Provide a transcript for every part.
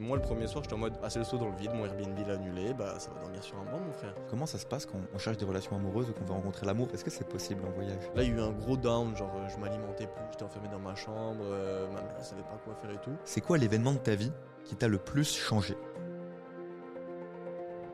Moi, le premier soir, j'étais en mode, ah, c'est le saut dans le vide, mon Airbnb l'a annulé, bah ça va dormir sur un banc, mon frère. Comment ça se passe quand on cherche des relations amoureuses ou qu'on veut rencontrer l'amour? Est-ce que c'est possible en voyage? Là, il y a eu un gros down, genre je m'alimentais plus, j'étais enfermé dans ma chambre, ma mère elle savait pas quoi faire et tout. C'est quoi l'événement de ta vie qui t'a le plus changé?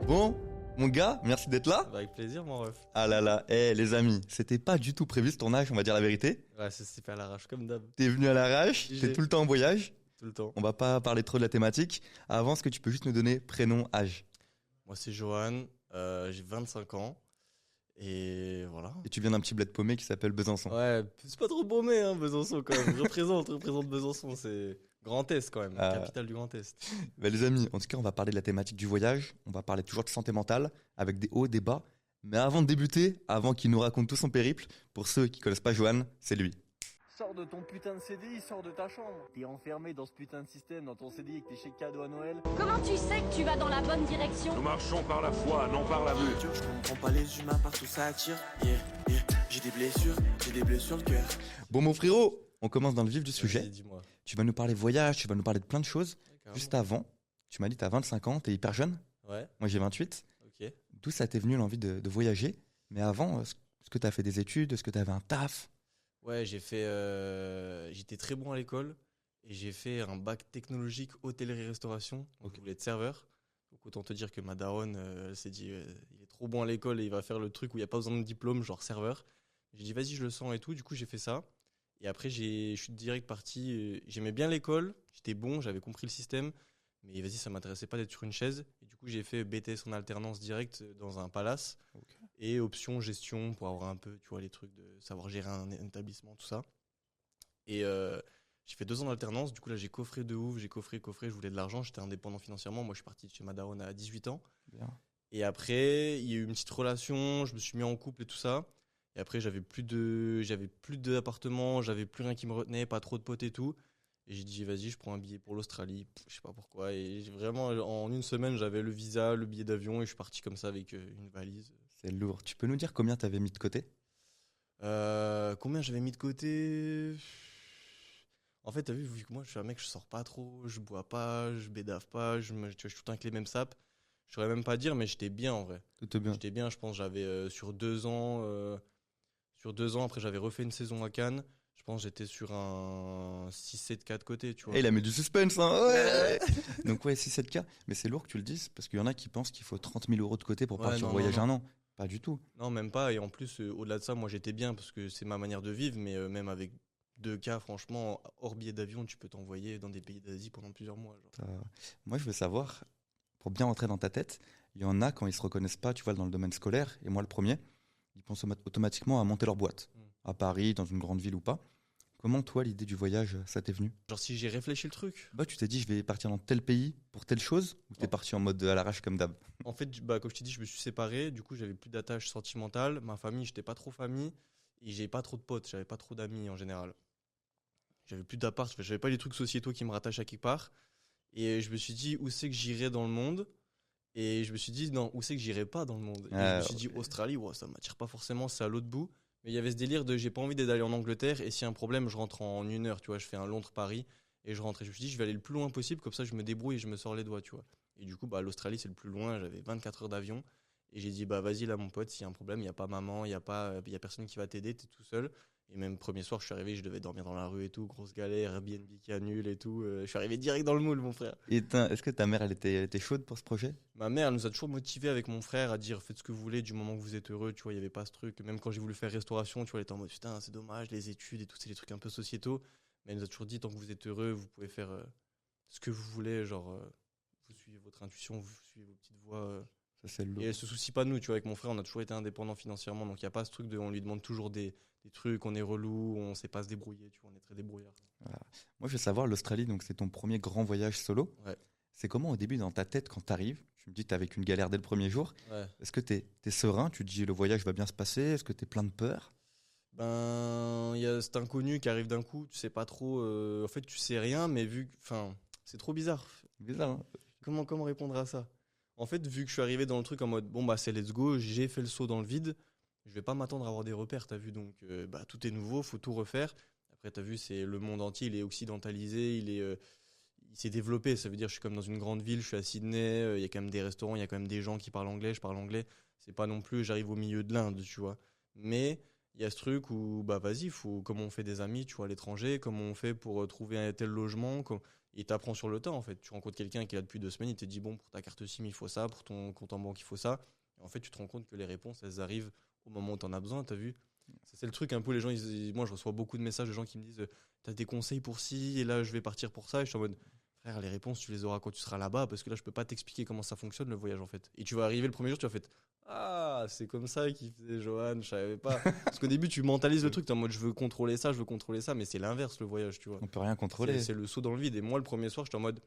Bon, mon gars, merci d'être là. Bah, avec plaisir, mon ref. Ah là là, les amis, c'était pas du tout prévu ce tournage, on va dire la vérité. Ouais, c'est fait à l'arrache comme d'hab, T'es venu à l'arrache, t'es tout le temps en voyage. tout le temps. On va pas parler trop de la thématique. Avant, est-ce que tu peux juste nous donner prénom, âge? Moi, c'est Johan, j'ai 25 ans, et voilà. Et tu viens d'un petit bled paumé qui s'appelle Besançon. Ouais, c'est pas trop paumé, hein, Besançon, quand même. représente Besançon, c'est Grand Est, quand même, Ah. capitale du Grand Est. Bah, les amis, en tout cas, on va parler de la thématique du voyage. On va parler toujours de santé mentale, avec des hauts, des bas. Mais avant de débuter, avant qu'il nous raconte tout son périple, pour ceux qui connaissent pas Johan, c'est lui. Sors de ton putain de CDI, sors de ta chambre. T'es enfermé dans ce putain de système, dans ton CDI avec tes chèques cadeaux à Noël. Comment tu sais que tu vas dans la bonne direction? Nous marchons par la foi, non par la vue. Je comprends pas les humains, partout ça attire. J'ai des bleus sur le cœur. Bon, mon frérot, on commence dans le vif du sujet. Vas-y, dis-moi. Tu vas nous parler voyage, tu vas nous parler de plein de choses. Carrément. Juste avant, tu m'as dit t'as 25 ans, t'es hyper jeune. Ouais, Moi, j'ai 28. ok. D'où ça t'est venu l'envie de voyager? Mais avant, est-ce que t'as fait des études? Est-ce que t'avais un taf? Ouais, j'étais très bon à l'école et j'ai fait un bac technologique hôtellerie-restauration. Donc, Ok. je voulais être serveur. Donc, autant te dire que ma daronne, elle s'est dit, il est trop bon à l'école et il va faire le truc où il n'y a pas besoin de diplôme, genre serveur. J'ai dit, vas-y, je le sens et tout. Du coup, j'ai fait ça. Et après, je suis direct parti. J'aimais bien l'école, j'étais bon, j'avais compris le système. Mais vas-y, ça m'intéressait pas d'être sur une chaise. Et du coup, j'ai fait BTS en alternance direct dans un palace. Ok. Et option gestion pour avoir un peu, tu vois, les trucs de savoir gérer un établissement, tout ça. Et j'ai fait 2 ans d'alternance. Du coup, là, j'ai coffré de ouf. J'ai coffré. Je voulais de l'argent. J'étais indépendant financièrement. Moi, je suis parti de chez ma daronne à 18 ans. Bien. Et après, il y a eu une petite relation. Je me suis mis en couple et tout ça. Et après, j'avais plus d'appartement. J'avais plus rien qui me retenait. Pas trop de potes et tout. Et j'ai dit, vas-y, je prends un billet pour l'Australie. Je sais pas pourquoi. Et vraiment, en une semaine, j'avais le visa, le billet d'avion. Et je suis parti comme ça avec une valise. C'est lourd. Tu peux nous dire combien t'avais mis de côté? Combien j'avais mis de côté? En fait, t'as vu que moi, je suis un mec, je sors pas trop, je bois pas, je bédave pas, tu vois, je suis tout le temps avec les mêmes sapes. Je saurais même pas dire, mais j'étais bien en vrai. Tout est bien. J'étais bien, je pense, j'avais sur 2 ans, après j'avais refait une saison à Cannes. Je pense que j'étais sur un 6-7K de côté, tu vois. Eh, il a mis du suspense, hein. Ouais. Donc ouais, 6-7K. Mais c'est lourd que tu le dises, parce qu'il y en a qui pensent qu'il faut 30 000 euros de côté pour Ouais, partir non, voyager non, un an. Pas du tout. Non, même pas. Et en plus, au-delà de ça, moi j'étais bien parce que c'est ma manière de vivre, mais même avec 2K, franchement, hors billet d'avion, tu peux t'envoyer dans des pays d'Asie pendant plusieurs mois. Genre. Moi, je veux savoir, pour bien rentrer dans ta tête, il y en a quand ils se reconnaissent pas, tu vois, dans le domaine scolaire, et moi le premier, ils pensent automatiquement à monter leur boîte. À Paris, dans une grande ville ou pas. Comment toi, l'idée du voyage, ça t'est venu? Genre, si j'ai réfléchi le truc. Bah, tu t'es dit, je vais partir dans tel pays pour telle chose, ou t'es Non. parti en mode à l'arrache comme d'hab? En fait, bah, comme je t'ai dit, je me suis séparé. Du coup, j'avais plus d'attache sentimentale. Ma famille, j'étais pas trop famille. Et j'ai pas trop de potes. J'avais pas trop d'amis en général. J'avais plus d'appart. J'avais pas les trucs sociétaux qui me rattachent à quelque part. Et je me suis dit, où c'est que j'irai dans le monde? Et je me suis dit, non, où c'est que j'irai pas dans le monde? Et je me suis dit, Australie, ouais, ça m'attire pas forcément, c'est à l'autre bout. Mais il y avait ce délire de, j'ai pas envie d'aller en Angleterre. Et s'il y a un problème, je rentre en 1 heure, tu vois. Je fais un Londres-Paris. Et je rentre. Et je me suis dit, je vais aller le plus loin possible. Comme ça, je me débrouille et je me sors les doigts, tu vois. Et du coup, bah, l'Australie, c'est le plus loin. J'avais 24 heures d'avion. Et j'ai dit, bah, vas-y, là, mon pote, s'il y a un problème, il y a pas maman, il y a personne qui va t'aider, t'es tout seul. Et même premier soir, je suis arrivé, je devais dormir dans la rue et tout, grosse galère, Airbnb qui annule et tout. Je suis arrivé direct dans le moule, mon frère. Et est-ce que ta mère, elle était chaude pour ce projet? Ma mère, elle nous a toujours motivés avec mon frère à dire, faites ce que vous voulez du moment que vous êtes heureux, tu vois, il y avait pas ce truc. Même quand j'ai voulu faire restauration, tu vois, elle était en mode, putain, c'est dommage, les études et tout, c'est des trucs un peu sociétaux. Mais elle nous a toujours dit, tant que vous êtes heureux, vous pouvez faire ce que vous voulez, genre, vous suivez votre intuition, vous suivez vos petites voies. Ça, c'est lourd. Et elle se soucie pas de nous, tu vois, avec mon frère, on a toujours été indépendants financièrement, donc il y a pas ce truc de, on lui demande toujours des trucs, on est relou, on sait pas se débrouiller, tu vois, on est très débrouillard. Moi, je veux savoir, l'Australie, donc c'est ton premier grand voyage solo. Ouais. C'est comment au début dans ta tête quand t'arrives? Tu me dis t'es avec une galère dès le premier jour. Ouais. Est-ce que t'es serein? Tu te dis le voyage va bien se passer? Est-ce que t'es plein de peur? Ben, il y a cet inconnu qui arrive d'un coup, tu sais pas trop, en fait, tu sais rien, mais enfin, c'est trop bizarre. Bizarre, hein? Comment répondre à ça? En fait, vu que je suis arrivé dans le truc en mode, bon, bah, c'est let's go, j'ai fait le saut dans le vide, je vais pas m'attendre à avoir des repères, t'as vu, donc, bah, tout est nouveau, faut tout refaire. Après, t'as vu, c'est le monde entier, il est occidentalisé, il s'est développé. Ça veut dire, je suis comme dans une grande ville, je suis à Sydney, il y a quand même des restaurants, il y a quand même des gens qui parlent anglais, je parle anglais. C'est pas non plus, j'arrive au milieu de l'Inde, tu vois. Mais il y a ce truc où, bah vas-y, comment on fait des amis, tu vois, à l'étranger, comment on fait pour trouver un tel logement. Et t'apprends sur le tas, en fait. Tu rencontres quelqu'un qui est là depuis 2 semaines, il te dit, bon, pour ta carte SIM, il faut ça, pour ton compte en banque, il faut ça. Et en fait, tu te rends compte que les réponses, elles arrivent au moment où t'en as besoin, t'as vu? C'est le truc un peu, les gens, moi je reçois beaucoup de messages de gens qui me disent t'as des conseils pour ci, et là je vais partir pour ça, et je suis en mode frère, les réponses tu les auras quand tu seras là-bas, parce que là je peux pas t'expliquer comment ça fonctionne le voyage en fait. Et tu vas arriver le premier jour, tu vas faire ah, c'est comme ça qu'il faisait Johan, je savais pas. Parce qu'au début tu mentalises le truc, t'es en mode je veux contrôler ça, mais c'est l'inverse le voyage, tu vois. On peut rien contrôler. C'est le saut dans le vide. Et moi le premier soir, j'étais en mode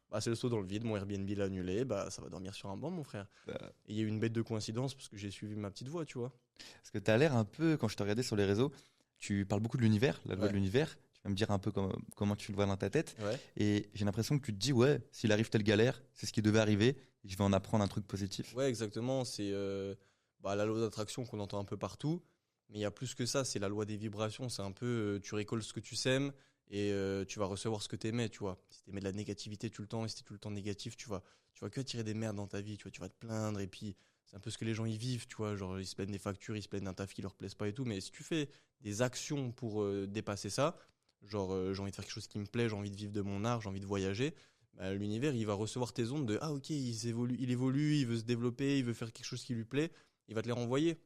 bah, c'est le saut dans le vide, mon Airbnb l'a annulé, bah ça va dormir sur un banc mon frère. Bah. Et il y a eu une bête de coïncidence parce que j'ai suivi ma petite voie, tu vois. Parce que tu as l'air un peu, quand je te regardais sur les réseaux, tu parles beaucoup de l'univers, la loi Ouais. de l'univers. Tu vas me dire un peu comment tu le vois dans ta tête. Ouais. Et j'ai l'impression que tu te dis, ouais, s'il arrive telle galère, c'est ce qui devait arriver, et je vais en apprendre un truc positif. Ouais, exactement. C'est la loi d'attraction qu'on entend un peu partout. Mais il y a plus que ça. C'est la loi des vibrations. C'est un peu, tu récoltes ce que tu sèmes et tu vas recevoir ce que tu émets, tu vois. Si tu émets de la négativité tout le temps et si tu es tout le temps négatif, tu vas que attirer des merdes dans ta vie, tu vas te plaindre. Et puis, c'est un peu ce que les gens y vivent, tu vois. Genre, ils se plaignent des factures, ils se plaignent d'un taf qui leur plaise pas et tout. Mais si tu fais des actions pour dépasser ça, genre, j'ai envie de faire quelque chose qui me plaît, j'ai envie de vivre de mon art, j'ai envie de voyager. Bah, l'univers, il va recevoir tes ondes de ah ok, il évolue, il veut se développer, il veut faire quelque chose qui lui plaît, il va te les renvoyer.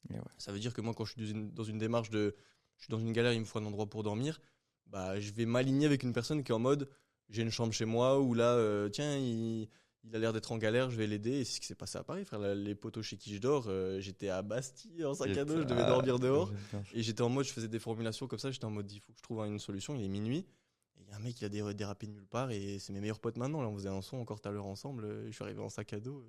Et ouais. Ça veut dire que moi, quand je suis dans une démarche de je suis dans une galère, il me faut un endroit pour dormir, bah je vais m'aligner avec une personne qui est en mode j'ai une chambre chez moi ou là tiens il a l'air d'être en galère, je vais l'aider. Et c'est ce qui s'est passé à Paris, frère. Les potos chez qui je dors, j'étais à Bastille en sac à dos, je devais dormir dehors. Et j'étais en mode, je faisais des formulations comme ça, j'étais en mode il faut que je trouve une solution, il est minuit. Et il y a un mec qui a dérapé de nulle part et c'est mes meilleurs potes maintenant. Là, on faisait un son encore tout à l'heure ensemble. Je suis arrivé en sac à dos.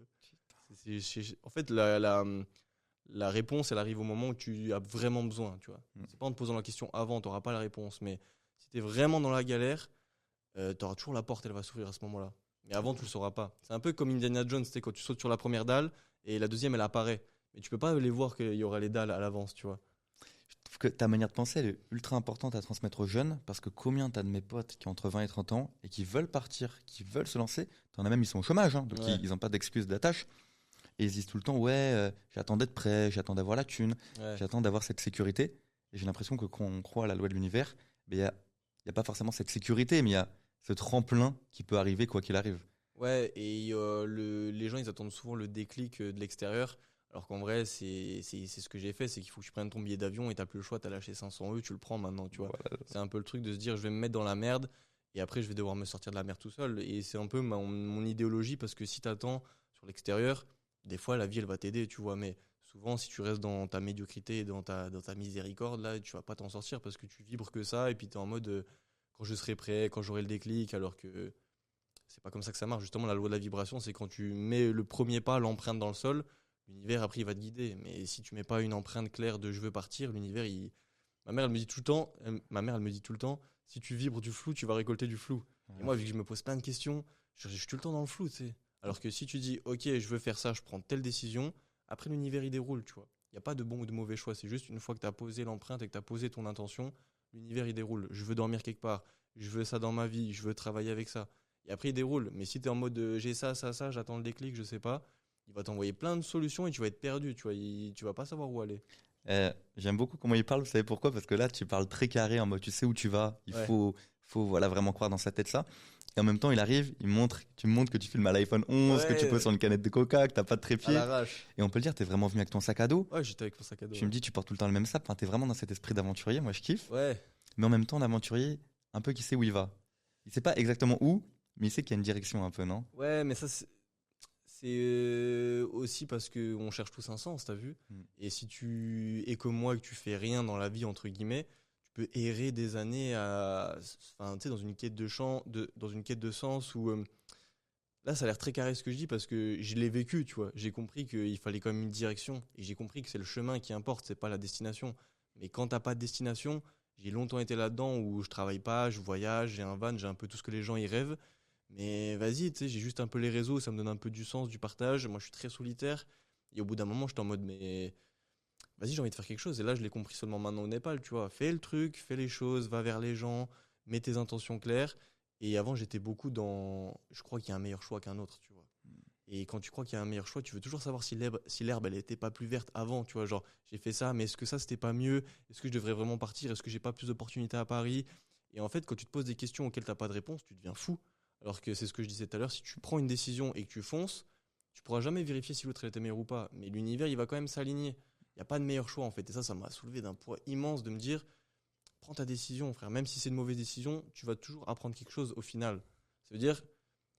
En fait, la réponse, elle arrive au moment où tu as vraiment besoin. Tu vois. C'est pas en te posant la question avant, tu n'auras pas la réponse. Mais si tu es vraiment dans la galère, tu auras toujours la porte, elle va s'ouvrir à ce moment-là. Mais avant, tu le sauras pas. C'est un peu comme Indiana Jones, quand tu sautes sur la première dalle et la deuxième, elle apparaît. Mais tu peux pas les voir qu'il y aura les dalles à l'avance, tu vois. Je trouve que ta manière de penser, elle est ultra importante à transmettre aux jeunes, parce que combien t'as de mes potes qui ont entre 20 et 30 ans et qui veulent partir, qui veulent se lancer. T'en as même, ils sont au chômage, hein, donc Ouais. ils n'ont pas d'excuses d'attache. Et ils disent tout le temps, ouais, j'attends d'être prêt, j'attends d'avoir la thune, Ouais. j'attends d'avoir cette sécurité. Et j'ai l'impression que quand on croit à la loi de l'univers, il n'y a pas forcément cette sécurité, mais il y a ce tremplin qui peut arriver quoi qu'il arrive. Ouais, et les gens, ils attendent souvent le déclic de l'extérieur. Alors qu'en vrai, c'est ce que j'ai fait, c'est qu'il faut que tu prennes ton billet d'avion et t'as plus le choix, t'as lâché 500 €, tu le prends maintenant, tu vois. Voilà. C'est un peu le truc de se dire, je vais me mettre dans la merde et après, je vais devoir me sortir de la merde tout seul. Et c'est un peu mon idéologie parce que si t'attends sur l'extérieur, des fois, la vie, elle va t'aider, tu vois. Mais souvent, si tu restes dans ta médiocrité et dans ta miséricorde, là, tu vas pas t'en sortir parce que tu vibres que ça et puis t'es en mode, quand je serai prêt, quand j'aurai le déclic, alors que c'est pas comme ça que ça marche. Justement, la loi de la vibration, c'est quand tu mets le premier pas, l'empreinte dans le sol, l'univers après il va te guider. Mais si tu mets pas une empreinte claire de je veux partir, l'univers il. Ma mère elle me dit tout le temps, si tu vibres du flou, tu vas récolter du flou. Et moi vu que je me pose plein de questions, je suis tout le temps dans le flou, tu sais. Alors que si tu dis ok je veux faire ça, je prends telle décision, après l'univers il déroule, tu vois. Il y a pas de bon ou de mauvais choix. C'est juste une fois que tu as posé l'empreinte et que tu as posé ton intention, l'univers il déroule. Je veux dormir quelque part, je veux ça dans ma vie, je veux travailler avec ça. Et après, il déroule. Mais si tu es en mode j'ai ça, j'attends le déclic, je sais pas, il va t'envoyer plein de solutions et tu vas être perdu. Tu vois, tu vas pas savoir où aller. J'aime beaucoup comment il parle, vous savez pourquoi? Parce que là, tu parles très carré, en mode tu sais où tu vas, il Ouais. faut voilà, vraiment croire dans sa tête ça. Et en même temps, il arrive, tu me montres que tu filmes à l'iPhone 11, que tu Ouais. poses sur une canette de coca, que t'as pas de À trépied. l'arrache. Et on peut le dire, t'es vraiment venu avec ton sac à dos. Ouais, j'étais avec mon sac à dos. Tu me dis, tu portes tout le temps le même sac. Enfin, t'es vraiment dans cet esprit d'aventurier, moi je kiffe. Ouais. Mais en même temps, l'aventurier, un peu qui sait où il va. Il sait pas exactement où, mais il sait qu'il y a une direction un peu, non? Ouais, mais ça, c'est aussi parce qu'on cherche tous un sens, t'as vu. Et si tu es comme moi et que tu fais rien dans la vie, entre guillemets, tu peux errer des années enfin, tu sais, dans une quête dans une quête de sens où. Là, ça a l'air très carré ce que je dis parce que je l'ai vécu, tu vois. J'ai compris qu'il fallait quand même une direction et j'ai compris que c'est le chemin qui importe, c'est pas la destination. Mais quand t'as pas de destination, j'ai longtemps été là-dedans où je travaille pas, je voyage, j'ai un van, j'ai un peu tout ce que les gens y rêvent. Mais vas-y, tu sais, j'ai juste un peu les réseaux, ça me donne un peu du sens, du partage. Moi, je suis très solitaire. Et au bout d'un moment, j'étais en mode, mais vas-y, j'ai envie de faire quelque chose. Et là, je l'ai compris seulement maintenant au Népal, tu vois. Fais le truc, fais les choses, va vers les gens, mets tes intentions claires. Et avant, j'étais beaucoup dans. Je crois qu'il y a un meilleur choix qu'un autre, tu vois. Et quand tu crois qu'il y a un meilleur choix, tu veux toujours savoir si l'herbe elle était pas plus verte avant, tu vois. Genre, j'ai fait ça, mais est-ce que ça, c'était pas mieux? Est-ce que je devrais vraiment partir? Est-ce que j'ai pas plus d'opportunités à Paris? Et en fait, quand tu te poses des questions auxquelles t'as pas de réponse, tu deviens fou. Alors que c'est ce que je disais tout à l'heure, si tu prends une décision et que tu fonces, tu pourras jamais vérifier si l'autre elle était meilleur ou pas. Mais l'univers, il va quand même s'aligner. Il n'y a pas de meilleur choix, en fait. Et ça m'a soulevé d'un poids immense de me dire, prends ta décision, frère. Même si c'est une mauvaise décision, tu vas toujours apprendre quelque chose au final. Ça veut dire,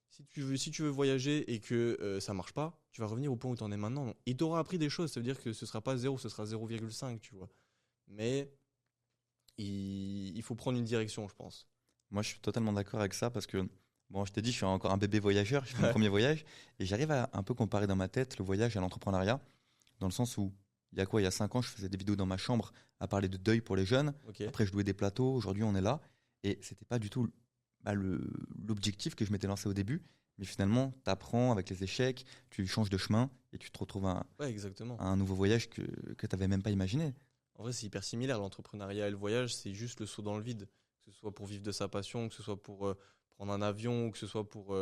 si tu veux voyager et que ça marche pas, tu vas revenir au point où tu en es maintenant. Et tu auras appris des choses. Ça veut dire que ce sera pas 0, ce sera 0,5, tu vois. Mais il faut prendre une direction, je pense. Moi, je suis totalement d'accord avec ça parce que, bon, je t'ai dit, je suis encore un bébé voyageur, je fais mon premier voyage et j'arrive à un peu comparer dans ma tête le voyage à l'entrepreneuriat, dans le sens où, il y a quoi, il y a 5 ans, je faisais des vidéos dans ma chambre à parler de deuil pour les jeunes. Ok. Après, je louais des plateaux, aujourd'hui, on est là. Et c'était pas du tout l'objectif que je m'étais lancé au début. Mais finalement, tu apprends avec les échecs, tu changes de chemin et tu te retrouves Ouais, exactement. à un nouveau voyage que tu n'avais même pas imaginé. En vrai, c'est hyper similaire. L'entrepreneuriat et le voyage, c'est juste le saut dans le vide. Que ce soit pour vivre de sa passion, que ce soit pour prendre un avion, ou que ce soit pour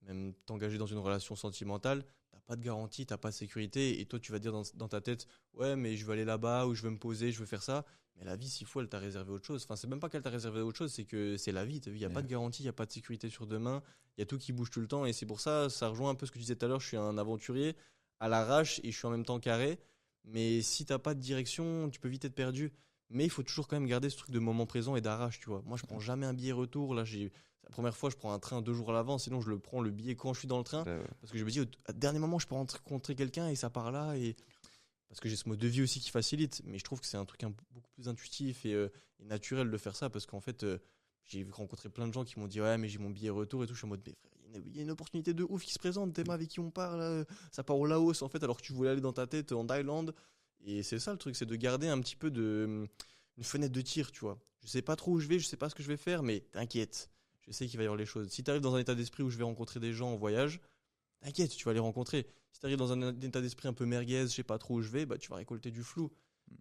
même t'engager dans une relation sentimentale. T'as pas de garantie, t'as pas de sécurité. Et toi, tu vas dire dans ta tête, ouais, mais je veux aller là-bas, ou je veux me poser, je veux faire ça. Mais la vie, s'il faut, elle t'a réservé autre chose. Enfin, c'est même pas qu'elle t'a réservé autre chose, c'est que c'est la vie. T'as vu, il n'y a pas de garantie, il n'y a pas de sécurité sur demain. Il y a tout qui bouge tout le temps. Et c'est pour ça, ça rejoint un peu ce que tu disais tout à l'heure. Je suis un aventurier à l'arrache et je suis en même temps carré. Mais si t'as pas de direction, tu peux vite être perdu. Mais il faut toujours quand même garder ce truc de moment présent et d'arrache, tu vois. Moi, je prends jamais un billet retour. Là, c'est la première fois, je prends un train 2 jours à l'avance. Sinon, je le prends le billet quand je suis dans le train. Parce que je me dis, à dernier moment, je peux rencontrer quelqu'un et ça part là. Et parce que j'ai ce mode de vie aussi qui facilite. Mais je trouve que c'est un truc beaucoup plus intuitif et naturel de faire ça. Parce qu'en fait, j'ai rencontré plein de gens qui m'ont dit, ouais, mais j'ai mon billet retour et tout. Je suis en mode, mais frère, il y a une opportunité de ouf qui se présente. T'es avec qui on part là, ça part au Laos en fait, alors que tu voulais aller dans ta tête en Thaïlande. Et c'est ça le truc, c'est de garder un petit peu une fenêtre de tir, tu vois. Je sais pas trop où je vais, je sais pas ce que je vais faire, mais t'inquiète, je sais qu'il va y avoir les choses. Si t'arrives dans un état d'esprit où je vais rencontrer des gens en voyage, t'inquiète, tu vas les rencontrer. Si t'arrives dans un état d'esprit un peu merguez, je sais pas trop où je vais, bah tu vas récolter du flou.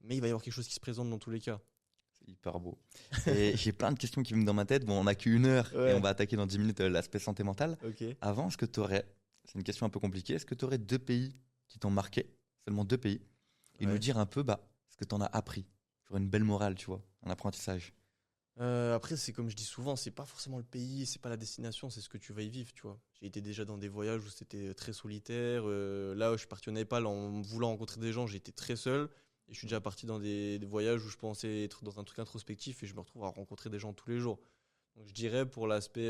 Mais il va y avoir quelque chose qui se présente dans tous les cas. C'est hyper beau. Et j'ai plein de questions qui me viennent dans ma tête. Bon, on n'a qu'une heure et on va attaquer dans 10 minutes l'aspect santé mentale. Ok. Avant, est-ce que tu aurais, c'est une question un peu compliquée, est-ce que tu aurais 2 pays qui t'ont marqué, seulement 2 pays, et nous dire un peu ce que tu en as appris, sur une belle morale, tu vois, un apprentissage. Après, c'est comme je dis souvent, c'est pas forcément le pays, c'est pas la destination, c'est ce que tu vas y vivre, tu vois. J'ai été déjà dans des voyages où c'était très solitaire. Là, je suis parti au Népal en voulant rencontrer des gens, j'ai été très seul. Et je suis déjà parti dans des voyages où je pensais être dans un truc introspectif et je me retrouve à rencontrer des gens tous les jours. Donc je dirais pour l'aspect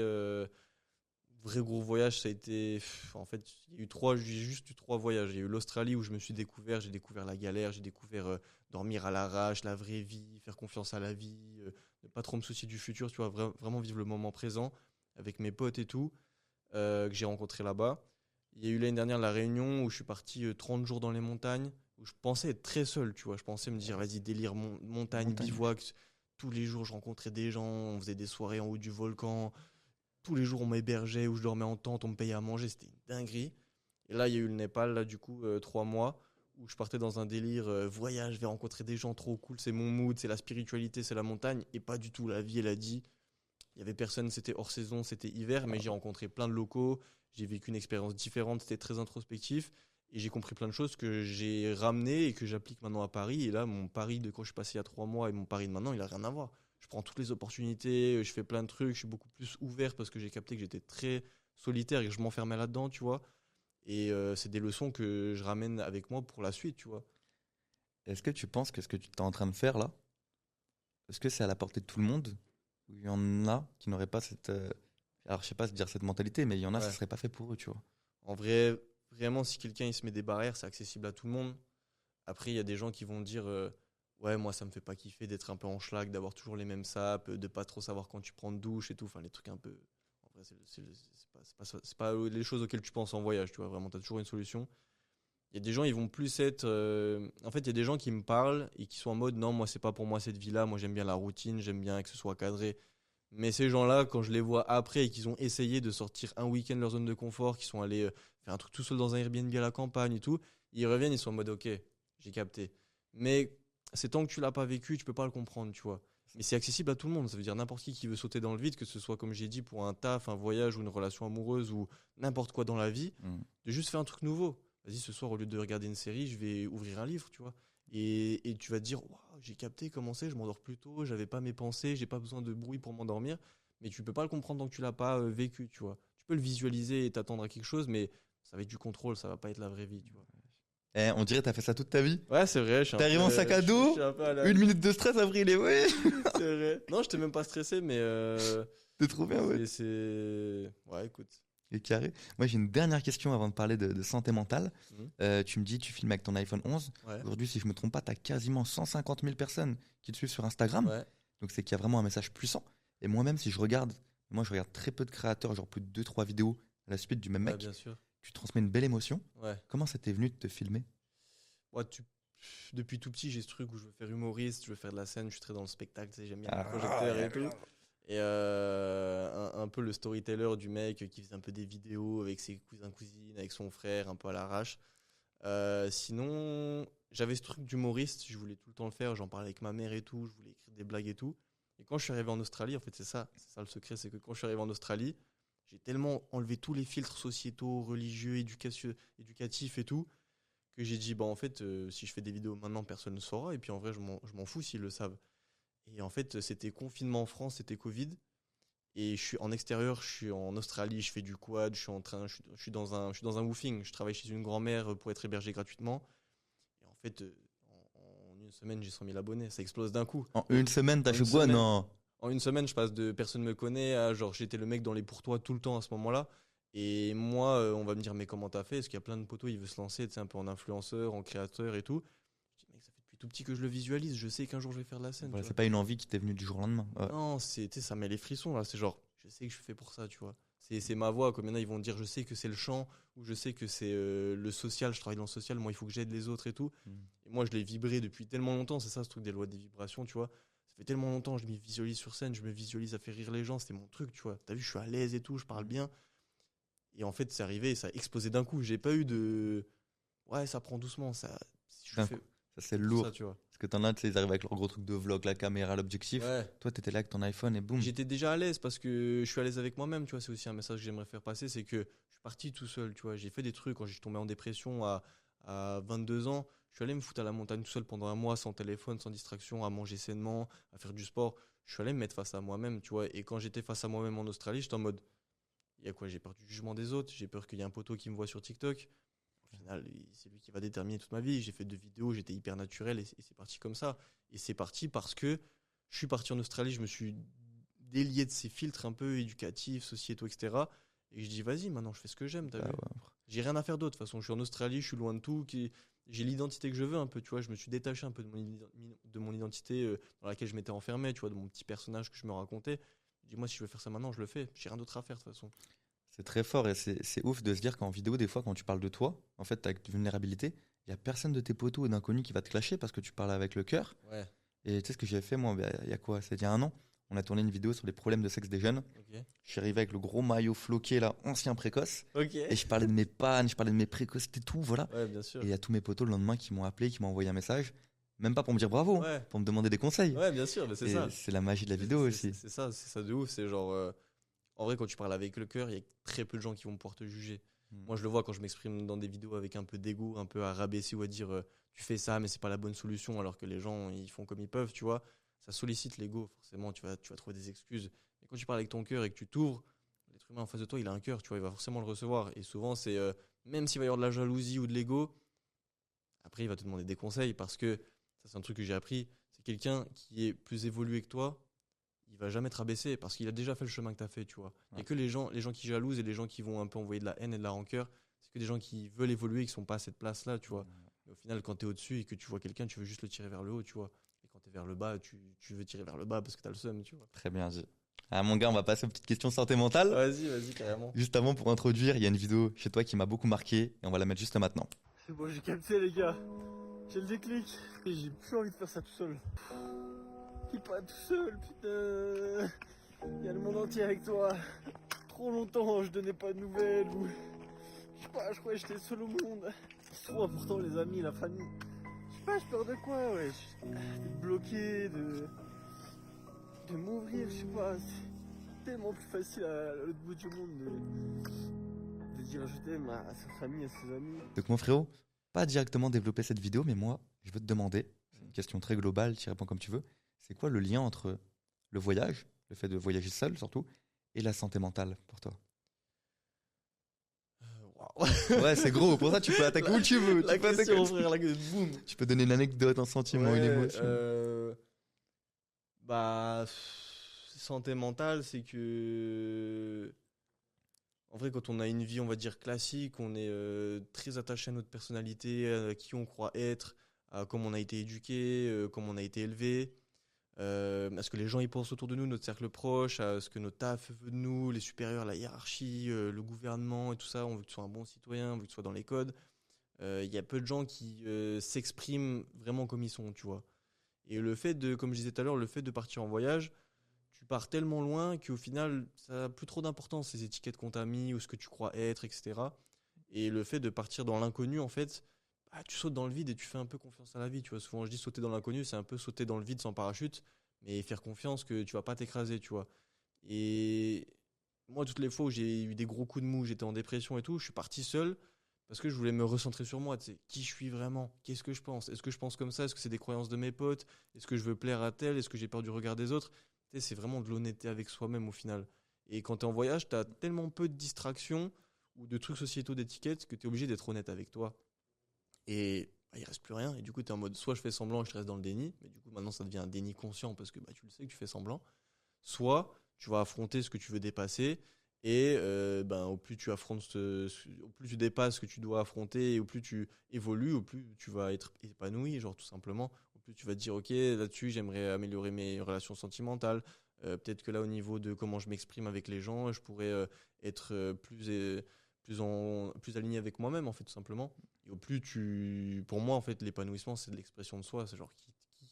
vrai gros voyage, ça a été. En fait, j'ai juste eu 3 voyages. Il y a eu l'Australie où je me suis découvert, j'ai découvert la galère, j'ai découvert dormir à l'arrache, la vraie vie, faire confiance à la vie, ne pas trop me soucier du futur, tu vois, vraiment vivre le moment présent avec mes potes et tout, que j'ai rencontré là-bas. Il y a eu l'année dernière la Réunion où je suis parti 30 jours dans les montagnes, où je pensais être très seul, tu vois. Je pensais me dire, vas-y, délire, montagne, bivouac. Tous les jours, je rencontrais des gens, on faisait des soirées en haut du volcan. Tous les jours, on m'hébergeait ou je dormais en tente, on me payait à manger, c'était une dinguerie. Et là, il y a eu le Népal, là, du coup, 3 mois, où je partais dans un délire voyage, je vais rencontrer des gens trop cool, c'est mon mood, c'est la spiritualité, c'est la montagne. Et pas du tout, la vie, elle a dit. Il y avait personne, c'était hors saison, c'était hiver, mais j'ai rencontré plein de locaux, j'ai vécu une expérience différente, c'était très introspectif. Et j'ai compris plein de choses que j'ai ramenées et que j'applique maintenant à Paris. Et là, mon Paris de quand je suis passé il y a 3 mois et mon Paris de maintenant, il n'a rien à voir. Je prends toutes les opportunités, je fais plein de trucs, je suis beaucoup plus ouvert parce que j'ai capté que j'étais très solitaire et que je m'enfermais là-dedans, tu vois. Et c'est des leçons que je ramène avec moi pour la suite, tu vois. Est-ce que tu penses que ce que tu es en train de faire là, est-ce que c'est à la portée de tout le monde? Ou il y en a qui n'auraient pas cette. Alors, je sais pas dire cette mentalité, mais il y en a, ça serait pas fait pour eux, tu vois. En vrai, vraiment, si quelqu'un il se met des barrières, c'est accessible à tout le monde. Après, il y a des gens qui vont dire ouais, moi, ça me fait pas kiffer d'être un peu en schlag, d'avoir toujours les mêmes sapes, de pas trop savoir quand tu prends de douche et tout. Enfin, les trucs un peu. En vrai, c'est pas les choses auxquelles tu penses en voyage, tu vois. Vraiment, tu as toujours une solution. Il y a des gens, ils vont plus être. En fait, il y a des gens qui me parlent et qui sont en mode non, moi, c'est pas pour moi cette vie-là. Moi, j'aime bien la routine, j'aime bien que ce soit cadré. Mais ces gens-là, quand je les vois après et qu'ils ont essayé de sortir un week-end de leur zone de confort, qui sont allés faire un truc tout seul dans un Airbnb à la campagne et tout, ils reviennent, ils sont en mode ok, j'ai capté. Mais c'est tant que tu l'as pas vécu, tu peux pas le comprendre, tu vois. Mais c'est accessible à tout le monde. Ça veut dire n'importe qui veut sauter dans le vide, que ce soit, comme j'ai dit, pour un taf, un voyage ou une relation amoureuse ou n'importe quoi dans la vie, de juste faire un truc nouveau. Vas-y, ce soir, au lieu de regarder une série, je vais ouvrir un livre, tu vois. Et tu vas te dire, waouh, j'ai capté comment c'est, je m'endors plus tôt, j'avais pas mes pensées, j'ai pas besoin de bruit pour m'endormir. Mais tu peux pas le comprendre tant que tu l'as pas vécu, tu vois. Tu peux le visualiser et t'attendre à quelque chose, mais ça va être du contrôle, ça va pas être la vraie vie, tu vois. On dirait que t'as fait ça toute ta vie. Ouais, c'est vrai. T'es arrivé en sac à dos, je suis un peu à la- 1 minute de stress, après il est ouais. C'est vrai. Non, j'étais même pas stressé, mais T'es trop bien, ouais. Ouais, écoute. Et carré. Moi, j'ai une dernière question avant de parler de santé mentale. Mhm. Tu me dis, tu filmes avec ton iPhone 11. Ouais. Aujourd'hui, si je me trompe pas, t'as quasiment 150 000 personnes qui te suivent sur Instagram. Ouais. Donc, c'est qu'il y a vraiment un message puissant. Et moi-même, si je regarde, moi, je regarde très peu de créateurs, genre plus de 2-3 vidéos à la suite du même Ouais, mec. bien sûr. Tu transmets une belle émotion. Ouais. Comment ça t'est venu de te filmer? Ouais, depuis tout petit, j'ai ce truc où je veux faire humoriste, je veux faire de la scène, je suis très dans le spectacle, tu sais, j'aime bien le projecteur et tout. Et un peu le storyteller du mec qui faisait un peu des vidéos avec ses cousins, cousines, avec son frère, un peu à l'arrache. Sinon, j'avais ce truc d'humoriste, je voulais tout le temps le faire, j'en parlais avec ma mère et tout, je voulais écrire des blagues et tout. Et quand je suis arrivé en Australie, en fait, c'est ça le secret, c'est que quand je suis arrivé en Australie, j'ai tellement enlevé tous les filtres sociétaux, religieux, éducatifs et tout, que j'ai dit, bah en fait, si je fais des vidéos maintenant, personne ne saura, et puis en vrai, je m'en fous s'ils le savent. Et en fait, c'était confinement en France, c'était Covid, et je suis en extérieur, je suis en Australie, je fais du quad, je suis dans un woofing, je travaille chez une grand-mère pour être hébergé gratuitement. Et en fait, en une semaine, j'ai 100 000 abonnés, ça explose d'un coup. En une semaine, t'as En fait une quoi? semaine. Non. En une semaine, je passe de personne me connaît à genre j'étais le mec dans les pourtois tout le temps à ce moment-là. Et moi, on va me dire, mais comment t'as fait? Parce qu'il y a plein de potos, ils veulent se lancer, tu sais, un peu en influenceur, en créateur et tout. Je dis, mec, ça fait depuis tout petit que je le visualise, je sais qu'un jour je vais faire de la scène. Voilà, Tu c'est vois. pas une envie qui t'est venue du jour au lendemain. Ouais. Non, tu sais, ça met les frissons là. C'est genre, je sais que je suis fait pour ça, tu vois. C'est ma voix. Comme maintenant, ils vont dire, je sais que c'est le chant, ou je sais que c'est le social, je travaille dans le social, moi, il faut que j'aide les autres et tout. Et moi, je l'ai vibré depuis tellement longtemps, c'est ça ce truc des lois des vibrations, tu vois. Ça fait tellement longtemps, je me visualise sur scène, je me visualise à faire rire les gens, c'était mon truc, tu vois. T'as vu, je suis à l'aise et tout, je parle bien. Et en fait, c'est arrivé, et ça a explosé d'un coup. J'ai pas eu de. Ouais, ça prend doucement, ça. Je D'un fais coup. Ça, c'est pour lourd. ça, tu vois. Parce que t'en as, tu sais, ils arrivent avec leur gros truc de vlog, la caméra, l'objectif. Ouais. Toi, t'étais là avec ton iPhone et boum. J'étais déjà à l'aise parce que je suis à l'aise avec moi-même, tu vois. C'est aussi un message que j'aimerais faire passer, c'est que je suis parti tout seul, tu vois. J'ai fait des trucs quand je suis tombé en dépression à 22 ans. Je suis allé me foutre à la montagne tout seul pendant un mois, sans téléphone, sans distraction, à manger sainement, à faire du sport. Je suis allé me mettre face à moi-même, tu vois. Et quand j'étais face à moi-même en Australie, j'étais en mode, il y a quoi? J'ai peur du jugement des autres, j'ai peur qu'il y ait un poteau qui me voit sur TikTok. Au final, c'est lui qui va déterminer toute ma vie. J'ai fait 2 vidéos, j'étais hyper naturel et c'est parti comme ça. Et c'est parti parce que je suis parti en Australie, je me suis délié de ces filtres un peu éducatifs, sociétaux, etc. Et je dis, vas-y, maintenant je fais ce que j'aime, t'as Ah vu. ouais. J'ai rien à faire d'autre. De toute façon, je suis en Australie, je suis loin de tout. J'ai l'identité que je veux un peu, tu vois. Je me suis détaché un peu de mon identité dans laquelle je m'étais enfermé, tu vois, de mon petit personnage que je me racontais. Dis-moi, si je veux faire ça maintenant, je le fais. J'ai rien d'autre à faire de toute façon. C'est très fort et c'est ouf de se dire qu'en vidéo, des fois, quand tu parles de toi, en fait, t'as une vulnérabilité. Il y a personne de tes potos ou d'inconnus qui va te clasher parce que tu parles avec le cœur. Ouais, Et tu sais ce que j'ai fait, moi, il y a quoi? C'était il y a un an. On a tourné une vidéo sur les problèmes de sexe des jeunes. ok. Je suis arrivé avec le gros maillot floqué, là, ancien précoce. Ok. Et je parlais de mes pannes, je parlais de mes précocités, tout, voilà. Ouais, bien sûr. Et il y a tous mes potos le lendemain qui m'ont appelé, qui m'ont envoyé un message. Même pas pour me dire bravo, Ouais. pour me demander des conseils. Ouais, bien sûr, mais c'est Et ça. c'est la magie de la vidéo aussi. C'est ça de ouf. C'est genre, en vrai, quand tu parles avec le cœur, il y a très peu de gens qui vont pouvoir te juger. Moi, je le vois quand je m'exprime dans des vidéos avec un peu d'ego, un peu à rabaisser ou à dire tu fais ça, mais c'est pas la bonne solution, alors que les gens ils font comme ils peuvent, tu vois. Ça sollicite l'ego, forcément. Tu vas trouver des excuses. Mais quand tu parles avec ton cœur et que tu t'ouvres, l'être humain en face de toi, il a un cœur, tu vois, il va forcément le recevoir. Et souvent, c'est même s'il va y avoir de la jalousie ou de l'ego, après, il va te demander des conseils parce que ça, c'est un truc que j'ai appris. C'est quelqu'un qui est plus évolué que toi. Il va jamais te rabaisser parce qu'il a déjà fait le chemin que tu as fait, tu vois. Il n'y a que les gens qui jalousent et les gens qui vont un peu envoyer de la haine et de la rancœur, c'est que des gens qui veulent évoluer et qui sont pas à cette place-là, tu vois. Mais au final, quand tu es au-dessus et que tu vois quelqu'un, tu veux juste le tirer vers le haut, tu vois. Et quand tu es vers le bas, tu veux tirer vers le bas parce que tu as le seum, tu vois. Très bien dit. Ah, mon gars, on va passer aux petites questions santé mentale. Vas-y, carrément. Juste avant, pour introduire, il y a une vidéo chez toi qui m'a beaucoup marqué et on va la mettre juste maintenant. C'est bon, j'ai capté les gars. J'ai le déclic. Et j'ai plus envie de faire ça tout seul. Qui pas tout seul, putain. Il y a le monde entier avec toi. Trop longtemps, je donnais pas de nouvelles ou... Je sais pas, je croyais que j'étais seul au monde. C'est trop important les amis, la famille. Je sais pas, j'ai peur de quoi, ouais. D'être bloqué, de... de m'ouvrir, je sais pas, c'est tellement plus facile à l'autre bout du monde de dire je t'aime à sa famille, à ses amis. Donc mon frérot, pas directement développer cette vidéo, mais moi, je veux te demander, c'est une question très globale, tu y réponds comme tu veux, c'est quoi le lien entre le voyage, le fait de voyager seul surtout, et la santé mentale pour toi? Waouh. Ouais, c'est gros, pour ça tu peux attaquer où tu veux. La Tu peux question, attaquer- frère, boum. Tu peux donner une anecdote, un sentiment, une Ouais, émotion. Bah, santé mentale, c'est que. En vrai, quand on a une vie, on va dire classique, on est très attaché à notre personnalité, à qui on croit être, à comment on a été éduqué, comment on a été élevé, à ce que les gens y pensent autour de nous, notre cercle proche, à ce que notre taf veut de nous, les supérieurs, la hiérarchie, le gouvernement et tout ça. On veut que tu sois un bon citoyen, on veut que tu sois dans les codes. Il y a peu de gens qui s'expriment vraiment comme ils sont, tu vois. Et le fait de, comme je disais tout à l'heure, le fait de partir en voyage, tu pars tellement loin qu'au final, ça n'a plus trop d'importance, ces étiquettes qu'on t'a mis ou ce que tu crois être, etc. Et le fait de partir dans l'inconnu, en fait, bah, tu sautes dans le vide et tu fais un peu confiance à la vie. Tu vois, souvent, je dis sauter dans l'inconnu, c'est un peu sauter dans le vide sans parachute, mais faire confiance que tu vas pas t'écraser, tu vois. Et moi, toutes les fois où j'ai eu des gros coups de mou, j'étais en dépression et tout, je suis parti seul parce que je voulais me recentrer sur moi. Tu sais, qui je suis vraiment? Qu'est-ce que je pense? Est-ce que je pense comme ça? Est-ce que c'est des croyances de mes potes? Est-ce que je veux plaire à tel? Est-ce que j'ai peur du regard des autres? Tu sais, c'est vraiment de l'honnêteté avec soi-même au final. Et quand tu es en voyage, tu as tellement peu de distractions ou de trucs sociétaux d'étiquettes que tu es obligé d'être honnête avec toi. Et bah, il reste plus rien. Et du coup, tu es en mode soit je fais semblant et je reste dans le déni, mais du coup, maintenant, ça devient un déni conscient parce que bah, tu le sais que tu fais semblant. Soit tu vas affronter ce que tu veux dépasser. Et ben, au plus tu affrontes, au plus tu dépasses ce que tu dois affronter, et au plus tu évolues, au plus tu vas être épanoui, genre tout simplement. Au plus tu vas te dire, ok, là-dessus, j'aimerais améliorer mes relations sentimentales. Peut-être que là, au niveau de comment je m'exprime avec les gens, je pourrais être plus aligné avec moi-même, en fait, tout simplement. Et au plus pour moi, en fait, l'épanouissement, c'est de l'expression de soi. C'est genre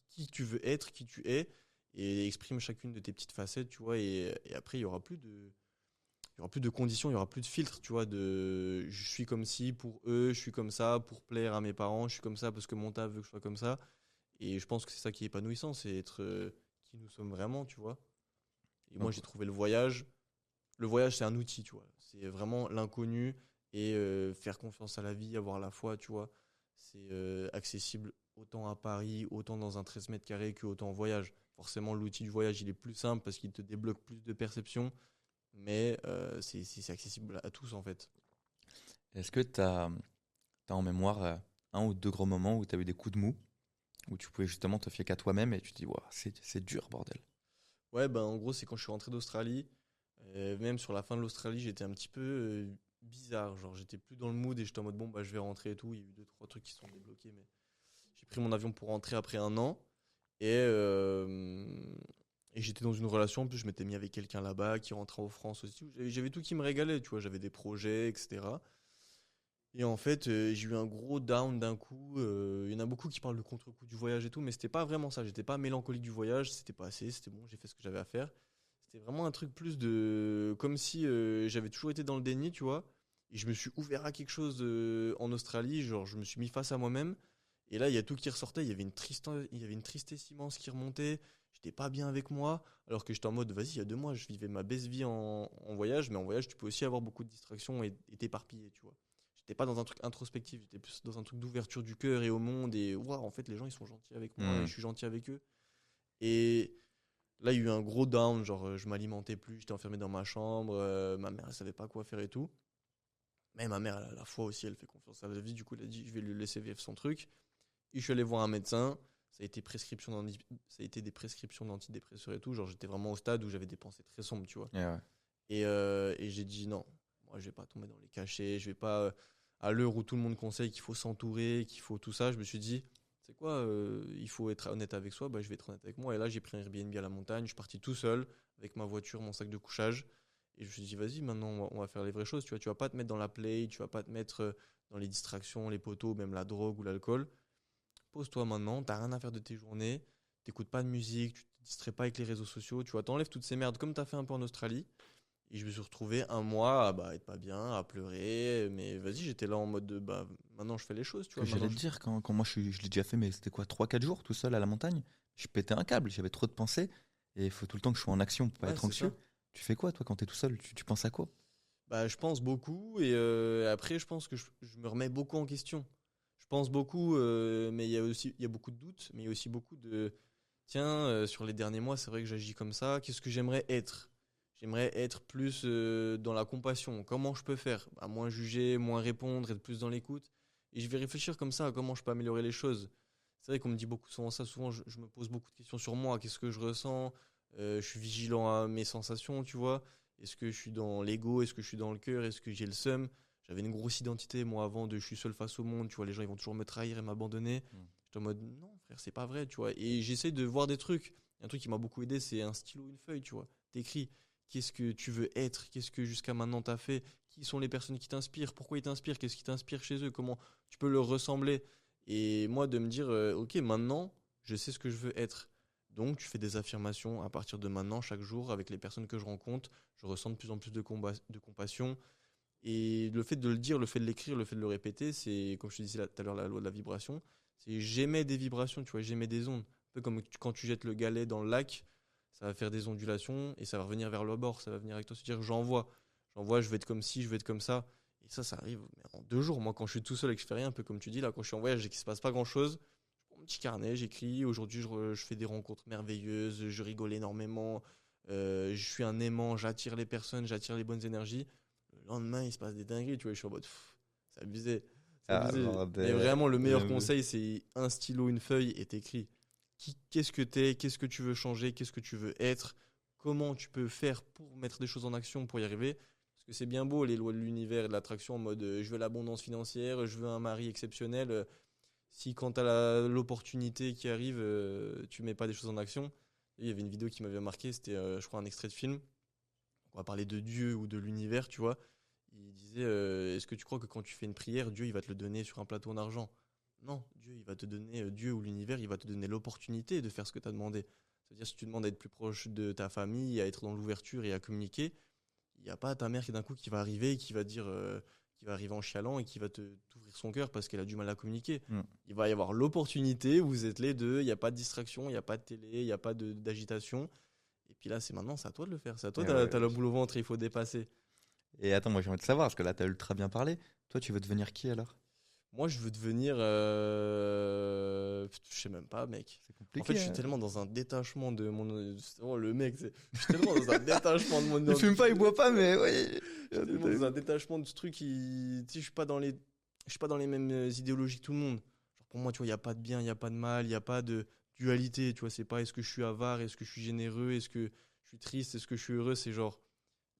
qui tu veux être, qui tu es, et exprime chacune de tes petites facettes, tu vois. Et après, il y aura plus de conditions, il y aura plus de filtres, tu vois, de je suis comme ci pour eux, je suis comme ça pour plaire à mes parents, je suis comme ça parce que mon taf veut que je sois comme ça. Et je pense que c'est ça qui est épanouissant, c'est être qui nous sommes vraiment, tu vois. Et moi, Ok. j'ai trouvé le voyage. Le voyage, c'est un outil, tu vois. C'est vraiment l'inconnu et faire confiance à la vie, avoir la foi, tu vois. C'est accessible autant à Paris, autant dans un 13 mètres carrés que autant en voyage. Forcément, l'outil du voyage, il est plus simple parce qu'il te débloque plus de perceptions, mais c'est accessible à tous, en fait. Est-ce que tu as en mémoire un ou deux gros moments où tu as eu des coups de mou, où tu pouvais justement te fier qu'à toi-même et tu te dis, Ouah, c'est dur, bordel. Ouais, ben en gros, c'est quand je suis rentré d'Australie. Même sur la fin de l'Australie, j'étais un petit peu bizarre. Genre, j'étais plus dans le mood et j'étais en mode bon, bah, je vais rentrer et tout. Il y a eu deux, trois trucs qui se sont débloqués, mais j'ai pris mon avion pour rentrer après un an. Et, euh, et j'étais dans une relation. En plus, je m'étais mis avec quelqu'un là-bas qui rentrait en France aussi. J'avais tout qui me régalait, tu vois. J'avais des projets, etc. Et en fait, j'ai eu un gros down d'un coup. Il y en a beaucoup qui parlent de contre-coup du voyage et tout, mais c'était pas vraiment ça. J'étais pas mélancolique du voyage, c'était pas assez, c'était bon, j'ai fait ce que j'avais à faire. C'était vraiment un truc plus de. Comme si j'avais toujours été dans le déni, tu vois. Et je me suis ouvert à quelque chose en Australie, genre je me suis mis face à moi-même. Et là, il y a tout qui ressortait. Il y avait une tristesse immense qui remontait. J'étais pas bien avec moi. Alors que j'étais en mode, vas-y, il y a 2 mois, je vivais ma best vie en voyage. Mais en voyage, tu peux aussi avoir beaucoup de distractions et t'éparpiller, tu vois. J'étais pas dans un truc introspectif, j'étais plus dans un truc d'ouverture du cœur et au monde. Et waouh, en fait, les gens, ils sont gentils avec moi et je suis gentil avec eux. Et là, il y a eu un gros down. Genre, je m'alimentais plus, j'étais enfermé dans ma chambre. Ma mère, elle savait pas quoi faire et tout. Mais ma mère, elle a la foi aussi, elle fait confiance à la vie. Du coup, elle a dit, je vais lui laisser vivre son truc. Et je suis allé voir un médecin. Ça a été des prescriptions d'antidépresseurs et tout. Genre, j'étais vraiment au stade où j'avais des pensées très sombres, tu vois. Et ouais. Et j'ai dit non, moi je vais pas tomber dans les cachets, je vais pas à l'heure où tout le monde conseille qu'il faut s'entourer, qu'il faut tout ça, je me suis dit c'est quoi, il faut être honnête avec soi, bah je vais être honnête avec moi. Et là j'ai pris un Airbnb à la montagne, je suis parti tout seul avec ma voiture, mon sac de couchage, et je me suis dit vas-y maintenant on va faire les vraies choses, tu vois, tu vas pas te mettre dans la play, tu vas pas te mettre dans les distractions, les poteaux, même la drogue ou l'alcool. Pose-toi maintenant, t'as rien à faire de tes journées, t'écoutes pas de musique, tu te distrais pas avec les réseaux sociaux, tu vois, t'enlèves toutes ces merdes comme t'as fait un peu en Australie. Et je me suis retrouvé un mois à bah, être pas bien, à pleurer. Mais vas-y, j'étais là en mode de bah, maintenant je fais les choses, tu vois. Que j'allais te dire, quand moi je l'ai déjà fait, mais c'était quoi, 3-4 jours tout seul à la montagne? Je pétais un câble, j'avais trop de pensées. Et il faut tout le temps que je sois en action pour pas Ouais, être c'est anxieux. ça. Tu fais quoi, toi, quand t'es tout seul? Tu penses à quoi? Bah, je pense beaucoup et après, je pense que je me remets beaucoup en question. Je pense beaucoup, mais il y a beaucoup de doutes, mais il y a aussi beaucoup de tiens, sur les derniers mois, c'est vrai que j'agis comme ça. Qu'est-ce que j'aimerais être? J'aimerais être plus dans la compassion. Comment je peux faire? Bah, moins juger, moins répondre, être plus dans l'écoute. Et je vais réfléchir comme ça à comment je peux améliorer les choses. C'est vrai qu'on me dit beaucoup souvent ça. Souvent, je me pose beaucoup de questions sur moi. Qu'est-ce que je ressens? Je suis vigilant à mes sensations, tu vois. Est-ce que je suis dans l'ego? Est-ce que je suis dans le cœur? Est-ce que j'ai le seum? J'avais une grosse identité, moi, avant de je suis seul face au monde. Tu vois, les gens, ils vont toujours me trahir et m'abandonner. J'étais en mode, non, frère, c'est pas vrai, tu vois. Et j'essaie de voir des trucs. Un truc qui m'a beaucoup aidé, c'est un stylo, une feuille, tu vois. T'écris. Qu'est-ce que tu veux être? Qu'est-ce que jusqu'à maintenant t'as fait? Qui sont les personnes qui t'inspirent? Pourquoi ils t'inspirent? Qu'est-ce qui t'inspire chez eux? Comment tu peux leur ressembler? Et moi, de me dire, ok, maintenant, je sais ce que je veux être. Donc, tu fais des affirmations à partir de maintenant, chaque jour, avec les personnes que je rencontre. Je ressens de plus en plus de compassion. Et le fait de le dire, le fait de l'écrire, le fait de le répéter, c'est, comme je te disais tout à l'heure, la loi de la vibration. C'est j'émets des vibrations, tu vois, j'émets des ondes. Un peu comme quand tu jettes le galet dans le lac, ça va faire des ondulations et ça va revenir vers le bord, ça va venir avec toi, se dire j'envoie, je vais être comme ci, je vais être comme ça. Et ça arrive en 2 jours. Moi, quand je suis tout seul et que je fais rien, un peu comme tu dis, là, quand je suis en voyage et qu'il se passe pas grand chose, je prends mon petit carnet, j'écris. Aujourd'hui, je fais des rencontres merveilleuses, je rigole énormément, je suis un aimant, j'attire les personnes, j'attire les bonnes énergies. Le lendemain, il se passe des dingueries, tu vois, je suis en mode, c'est abusé. C'est Ah, abusé. Mais bordel. vraiment, le meilleur Bien vu. conseil, c'est un stylo, une feuille et t'écris. Qu'est-ce que t'es, qu'est-ce que tu veux changer, qu'est-ce que tu veux être, comment tu peux faire pour mettre des choses en action pour y arriver. Parce que c'est bien beau les lois de l'univers et de l'attraction en mode je veux l'abondance financière, je veux un mari exceptionnel. Si quand t'as l'opportunité qui arrive, tu mets pas des choses en action. Et il y avait une vidéo qui m'avait marqué, c'était je crois un extrait de film. On va parler de Dieu ou de l'univers, tu vois. Il disait est-ce que tu crois que quand tu fais une prière, Dieu il va te le donner sur un plateau en argent? Non, Dieu il va te donner Dieu ou l'univers, il va te donner l'opportunité de faire ce que tu as demandé. C'est-à-dire si tu demandes à être plus proche de ta famille, à être dans l'ouverture et à communiquer, il n'y a pas ta mère qui d'un coup qui va arriver et qui va dire qui va arriver en chialant et qui va t'ouvrir son cœur parce qu'elle a du mal à communiquer. Il va y avoir l'opportunité, vous êtes les deux, il n'y a pas de distraction, il n'y a pas de télé, il n'y a pas d'agitation. Et puis là, c'est maintenant, c'est à toi de le faire. C'est à toi, Et t'as ouais. la boule au ventre et il faut dépasser. Et attends, moi j'ai envie de savoir, parce que là t'as ultra bien parlé. Toi, tu veux devenir qui alors? Moi, je veux devenir. Je sais même pas, mec. C'est En compliqué. fait, je suis hein. tellement dans un détachement de mon. Oh, le mec, je suis tellement dans un détachement de mon. Il fume pas, il boit pas, mais oui. Je suis tellement dans un détachement de ce truc qui. Tu sais, je suis pas dans les mêmes idéologies que tout le monde. Genre, pour moi, tu vois, il n'y a pas de bien, il n'y a pas de mal, il n'y a pas de dualité. Tu vois, c'est pas est-ce que je suis avare, est-ce que je suis généreux, est-ce que je suis triste, est-ce que je suis heureux. C'est genre,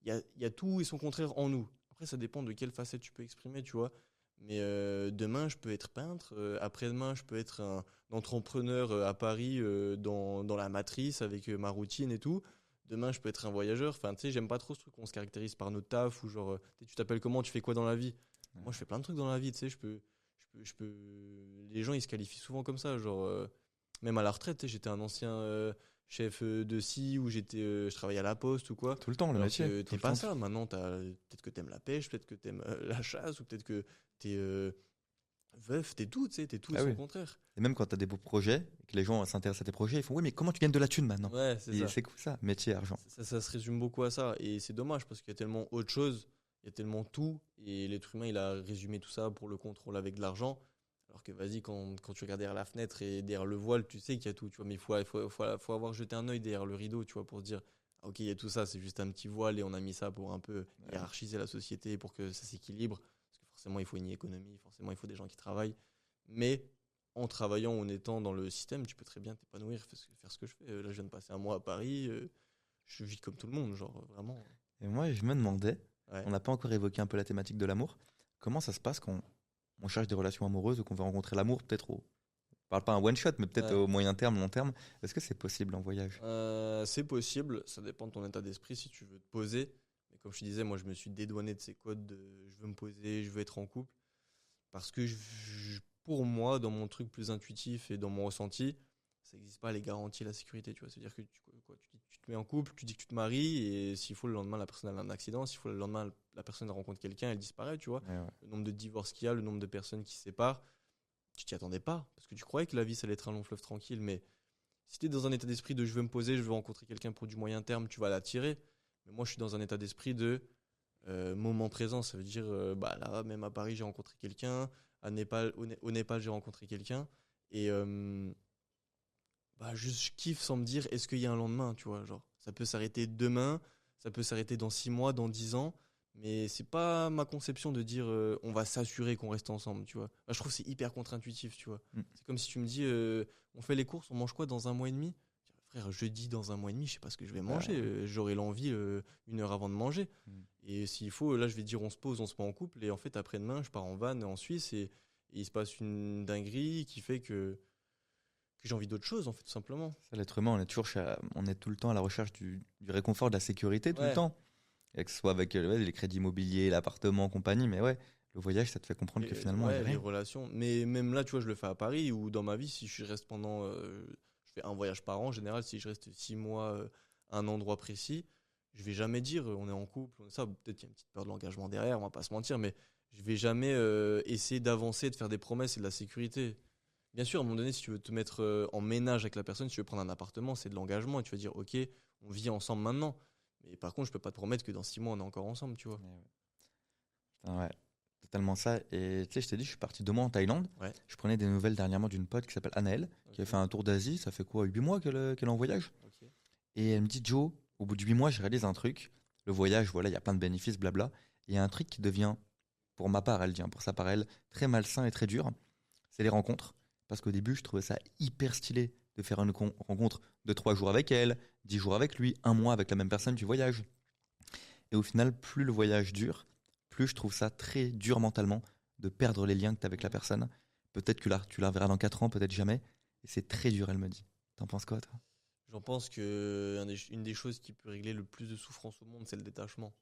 il y a tout et son contraire en nous. Après, ça dépend de quelle facette tu peux exprimer, tu vois. Mais demain, je peux être peintre. Après-demain, je peux être un entrepreneur à Paris dans la matrice avec ma routine et tout. Demain, je peux être un voyageur. Enfin, tu sais, j'aime pas trop ce truc qu'on se caractérise par notre taf ou genre, tu t'appelles comment, tu fais quoi dans la vie? Moi, je fais plein de trucs dans la vie, tu sais. Je peux. Les gens, ils se qualifient souvent comme ça. Genre, même à la retraite, tu sais, j'étais un ancien chef de scie ou je travaillais à la poste ou quoi. Tout le temps, le Alors métier. que tout t'es le pas temps. ça. Maintenant, peut-être que t'aimes la pêche, peut-être que t'aimes la chasse, ou peut-être que t'es veuf, t'es tout, tu sais, t'es tout et Ah son oui. contraire. Et même quand t'as des beaux projets, et que les gens s'intéressent à tes projets, ils font oui, mais comment tu gagnes de la thune maintenant? Ouais, c'est Et ça. c'est cool ça, métier, argent. Ça se résume beaucoup à ça. Et c'est dommage parce qu'il y a tellement autre chose, il y a tellement tout. Et l'être humain, il a résumé tout ça pour le contrôle avec de l'argent. Alors que vas-y, quand tu regardes derrière la fenêtre et derrière le voile, tu sais qu'il y a tout, tu vois. Mais faut avoir jeté un œil derrière le rideau, tu vois, pour se dire, ah, ok, il y a tout ça, c'est juste un petit voile et on a mis ça pour un peu hiérarchiser la société, pour que ça s'équilibre. Parce que forcément, il faut une économie, forcément, il faut des gens qui travaillent. Mais en travaillant, en étant dans le système, tu peux très bien t'épanouir, faire ce que je fais. Là, je viens de passer un mois à Paris, je vis comme tout le monde, genre vraiment. Et moi, je me demandais, Ouais. on n'a pas encore évoqué un peu la thématique de l'amour. Comment ça se passe quand on cherche des relations amoureuses ou qu'on veut rencontrer l'amour, peut-être on parle pas un one shot, mais peut-être Ouais. au moyen terme, long terme. Est-ce que c'est possible en voyage? C'est possible, ça dépend de ton état d'esprit si tu veux te poser. Mais comme je te disais, moi je me suis dédouané de ces codes de je veux me poser, je veux être en couple. Parce que pour moi, dans mon truc plus intuitif et dans mon ressenti, ça n'existe pas les garanties, la sécurité. Tu vois, c'est-à-dire que tu te mets en couple, tu dis que tu te maries et s'il faut le lendemain la personne a un accident, s'il faut le lendemain la personne rencontre quelqu'un, elle disparaît, tu vois. Ouais, ouais. Le nombre de divorces qu'il y a, le nombre de personnes qui se séparent, tu t'y attendais pas parce que tu croyais que la vie ça allait être un long fleuve tranquille, mais Si t'es dans un état d'esprit de je veux me poser, je veux rencontrer quelqu'un pour du moyen terme, tu vas l'attirer. Mais moi, je suis dans un état d'esprit de moment présent. Ça veut dire, bah là, même à Paris, j'ai rencontré quelqu'un. Au Népal, j'ai rencontré quelqu'un. Et bah, juste, je kiffe sans me dire, est-ce qu'il y a un lendemain, tu vois, genre, ça peut s'arrêter demain, ça peut s'arrêter dans 6 mois, dans 10 ans. Mais c'est pas ma conception de dire, on va s'assurer qu'on reste ensemble, tu vois. Bah, je trouve que c'est hyper contre-intuitif, tu vois. C'est comme si tu me dis, on fait les courses, on mange quoi dans un mois et demi? Frère, jeudi dans un mois et demi, je sais pas ce que je vais manger. J'aurai l'envie 1 heure avant de manger. Et s'il faut, là, je vais dire on se pose, on se met en couple. Et en fait, après-demain, je pars en van en Suisse et il se passe une dinguerie qui fait que j'ai envie d'autre chose, en fait, tout simplement. Ça, l'être humain, on est tout le temps à la recherche du réconfort, de la sécurité, tout le temps. Et que ce soit avec les crédits immobiliers, l'appartement, compagnie. Mais ouais, le voyage, ça te fait comprendre que finalement, il y a les rien. relations. Mais même là, tu vois, je le fais à Paris ou dans ma vie, si je reste pendant. Je fais un voyage par an. En général, si je reste 6 mois à un endroit précis, je vais jamais dire on est en couple. Ça, peut-être qu'il y a une petite peur de l'engagement derrière, on va pas se mentir, mais je vais jamais essayer d'avancer, de faire des promesses et de la sécurité. Bien sûr, à un moment donné, si tu veux te mettre en ménage avec la personne, si tu veux prendre un appartement, c'est de l'engagement et tu vas dire ok, on vit ensemble maintenant. Mais par contre, je peux pas te promettre que dans 6 mois, on est encore ensemble, tu vois. Ouais, totalement ça. Et tu sais, je t'ai dit, je suis parti 2 mois en Thaïlande. Ouais. Je prenais des nouvelles dernièrement d'une pote qui s'appelle Anaëlle, qui a fait un tour d'Asie. Ça fait quoi, 8 mois qu'elle est en voyage. Ok. Et elle me dit, Joe, au bout de 8 mois, je réalise un truc. Le voyage, voilà, il y a plein de bénéfices, blabla. Et il y a un truc qui devient, pour ma part, elle dit, pour sa part, elle, très malsain et très dur. C'est les rencontres. Parce qu'au début, je trouvais ça hyper stylé de faire une rencontre de 3 jours avec elle, 10 jours avec lui, 1 mois avec la même personne, tu voyages. Et au final, plus le voyage dure, plus je trouve ça très dur mentalement de perdre les liens que tu as avec la personne. Peut-être que là, tu la verras dans 4 ans, peut-être jamais. Et c'est très dur, elle me dit. T'en penses quoi, toi? J'en pense que une des choses qui peut régler le plus de souffrance au monde, c'est le détachement.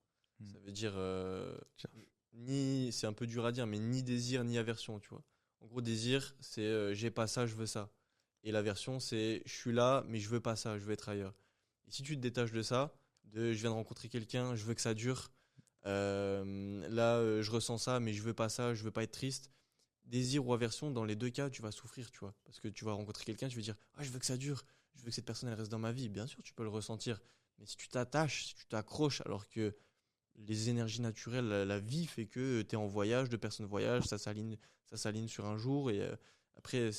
Ça veut dire c'est un peu dur à dire, mais ni désir ni aversion, tu vois. En gros, désir, c'est j'ai pas ça, je veux ça. Et l'aversion, c'est je suis là, mais je veux pas ça, je veux être ailleurs. Et si tu te détaches de ça, je viens de rencontrer quelqu'un, je veux que ça dure. Je ressens ça, mais je veux pas ça, je veux pas être triste. Désir ou aversion, dans les deux cas, tu vas souffrir, tu vois. Parce que tu vas rencontrer quelqu'un, tu vas dire je veux que ça dure, je veux que cette personne elle reste dans ma vie. Bien sûr, tu peux le ressentir. Mais si tu t'attaches, si tu t'accroches, alors que les énergies naturelles, la vie fait que tu es en voyage, deux personnes voyagent, ça s'aligne sur un jour. Et après,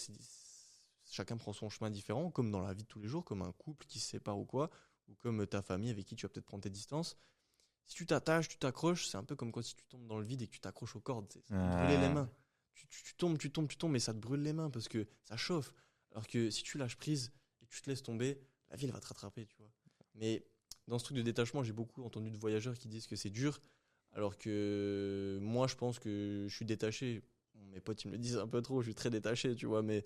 chacun prend son chemin différent, comme dans la vie de tous les jours, comme un couple qui se sépare ou quoi, ou comme ta famille avec qui tu vas peut-être prendre tes distances. Si tu t'attaches, tu t'accroches, c'est un peu comme quand si tu tombes dans le vide et que tu t'accroches aux cordes, ça va te brûler les mains. Tu tombes, mais ça te brûle les mains parce que ça chauffe. Alors que si tu lâches prise et que tu te laisses tomber, la vie elle va te rattraper, tu vois. Mais dans ce truc de détachement, j'ai beaucoup entendu de voyageurs qui disent que c'est dur, alors que moi je pense que je suis détaché. Bon, mes potes ils me le disent un peu trop, je suis très détaché, tu vois, mais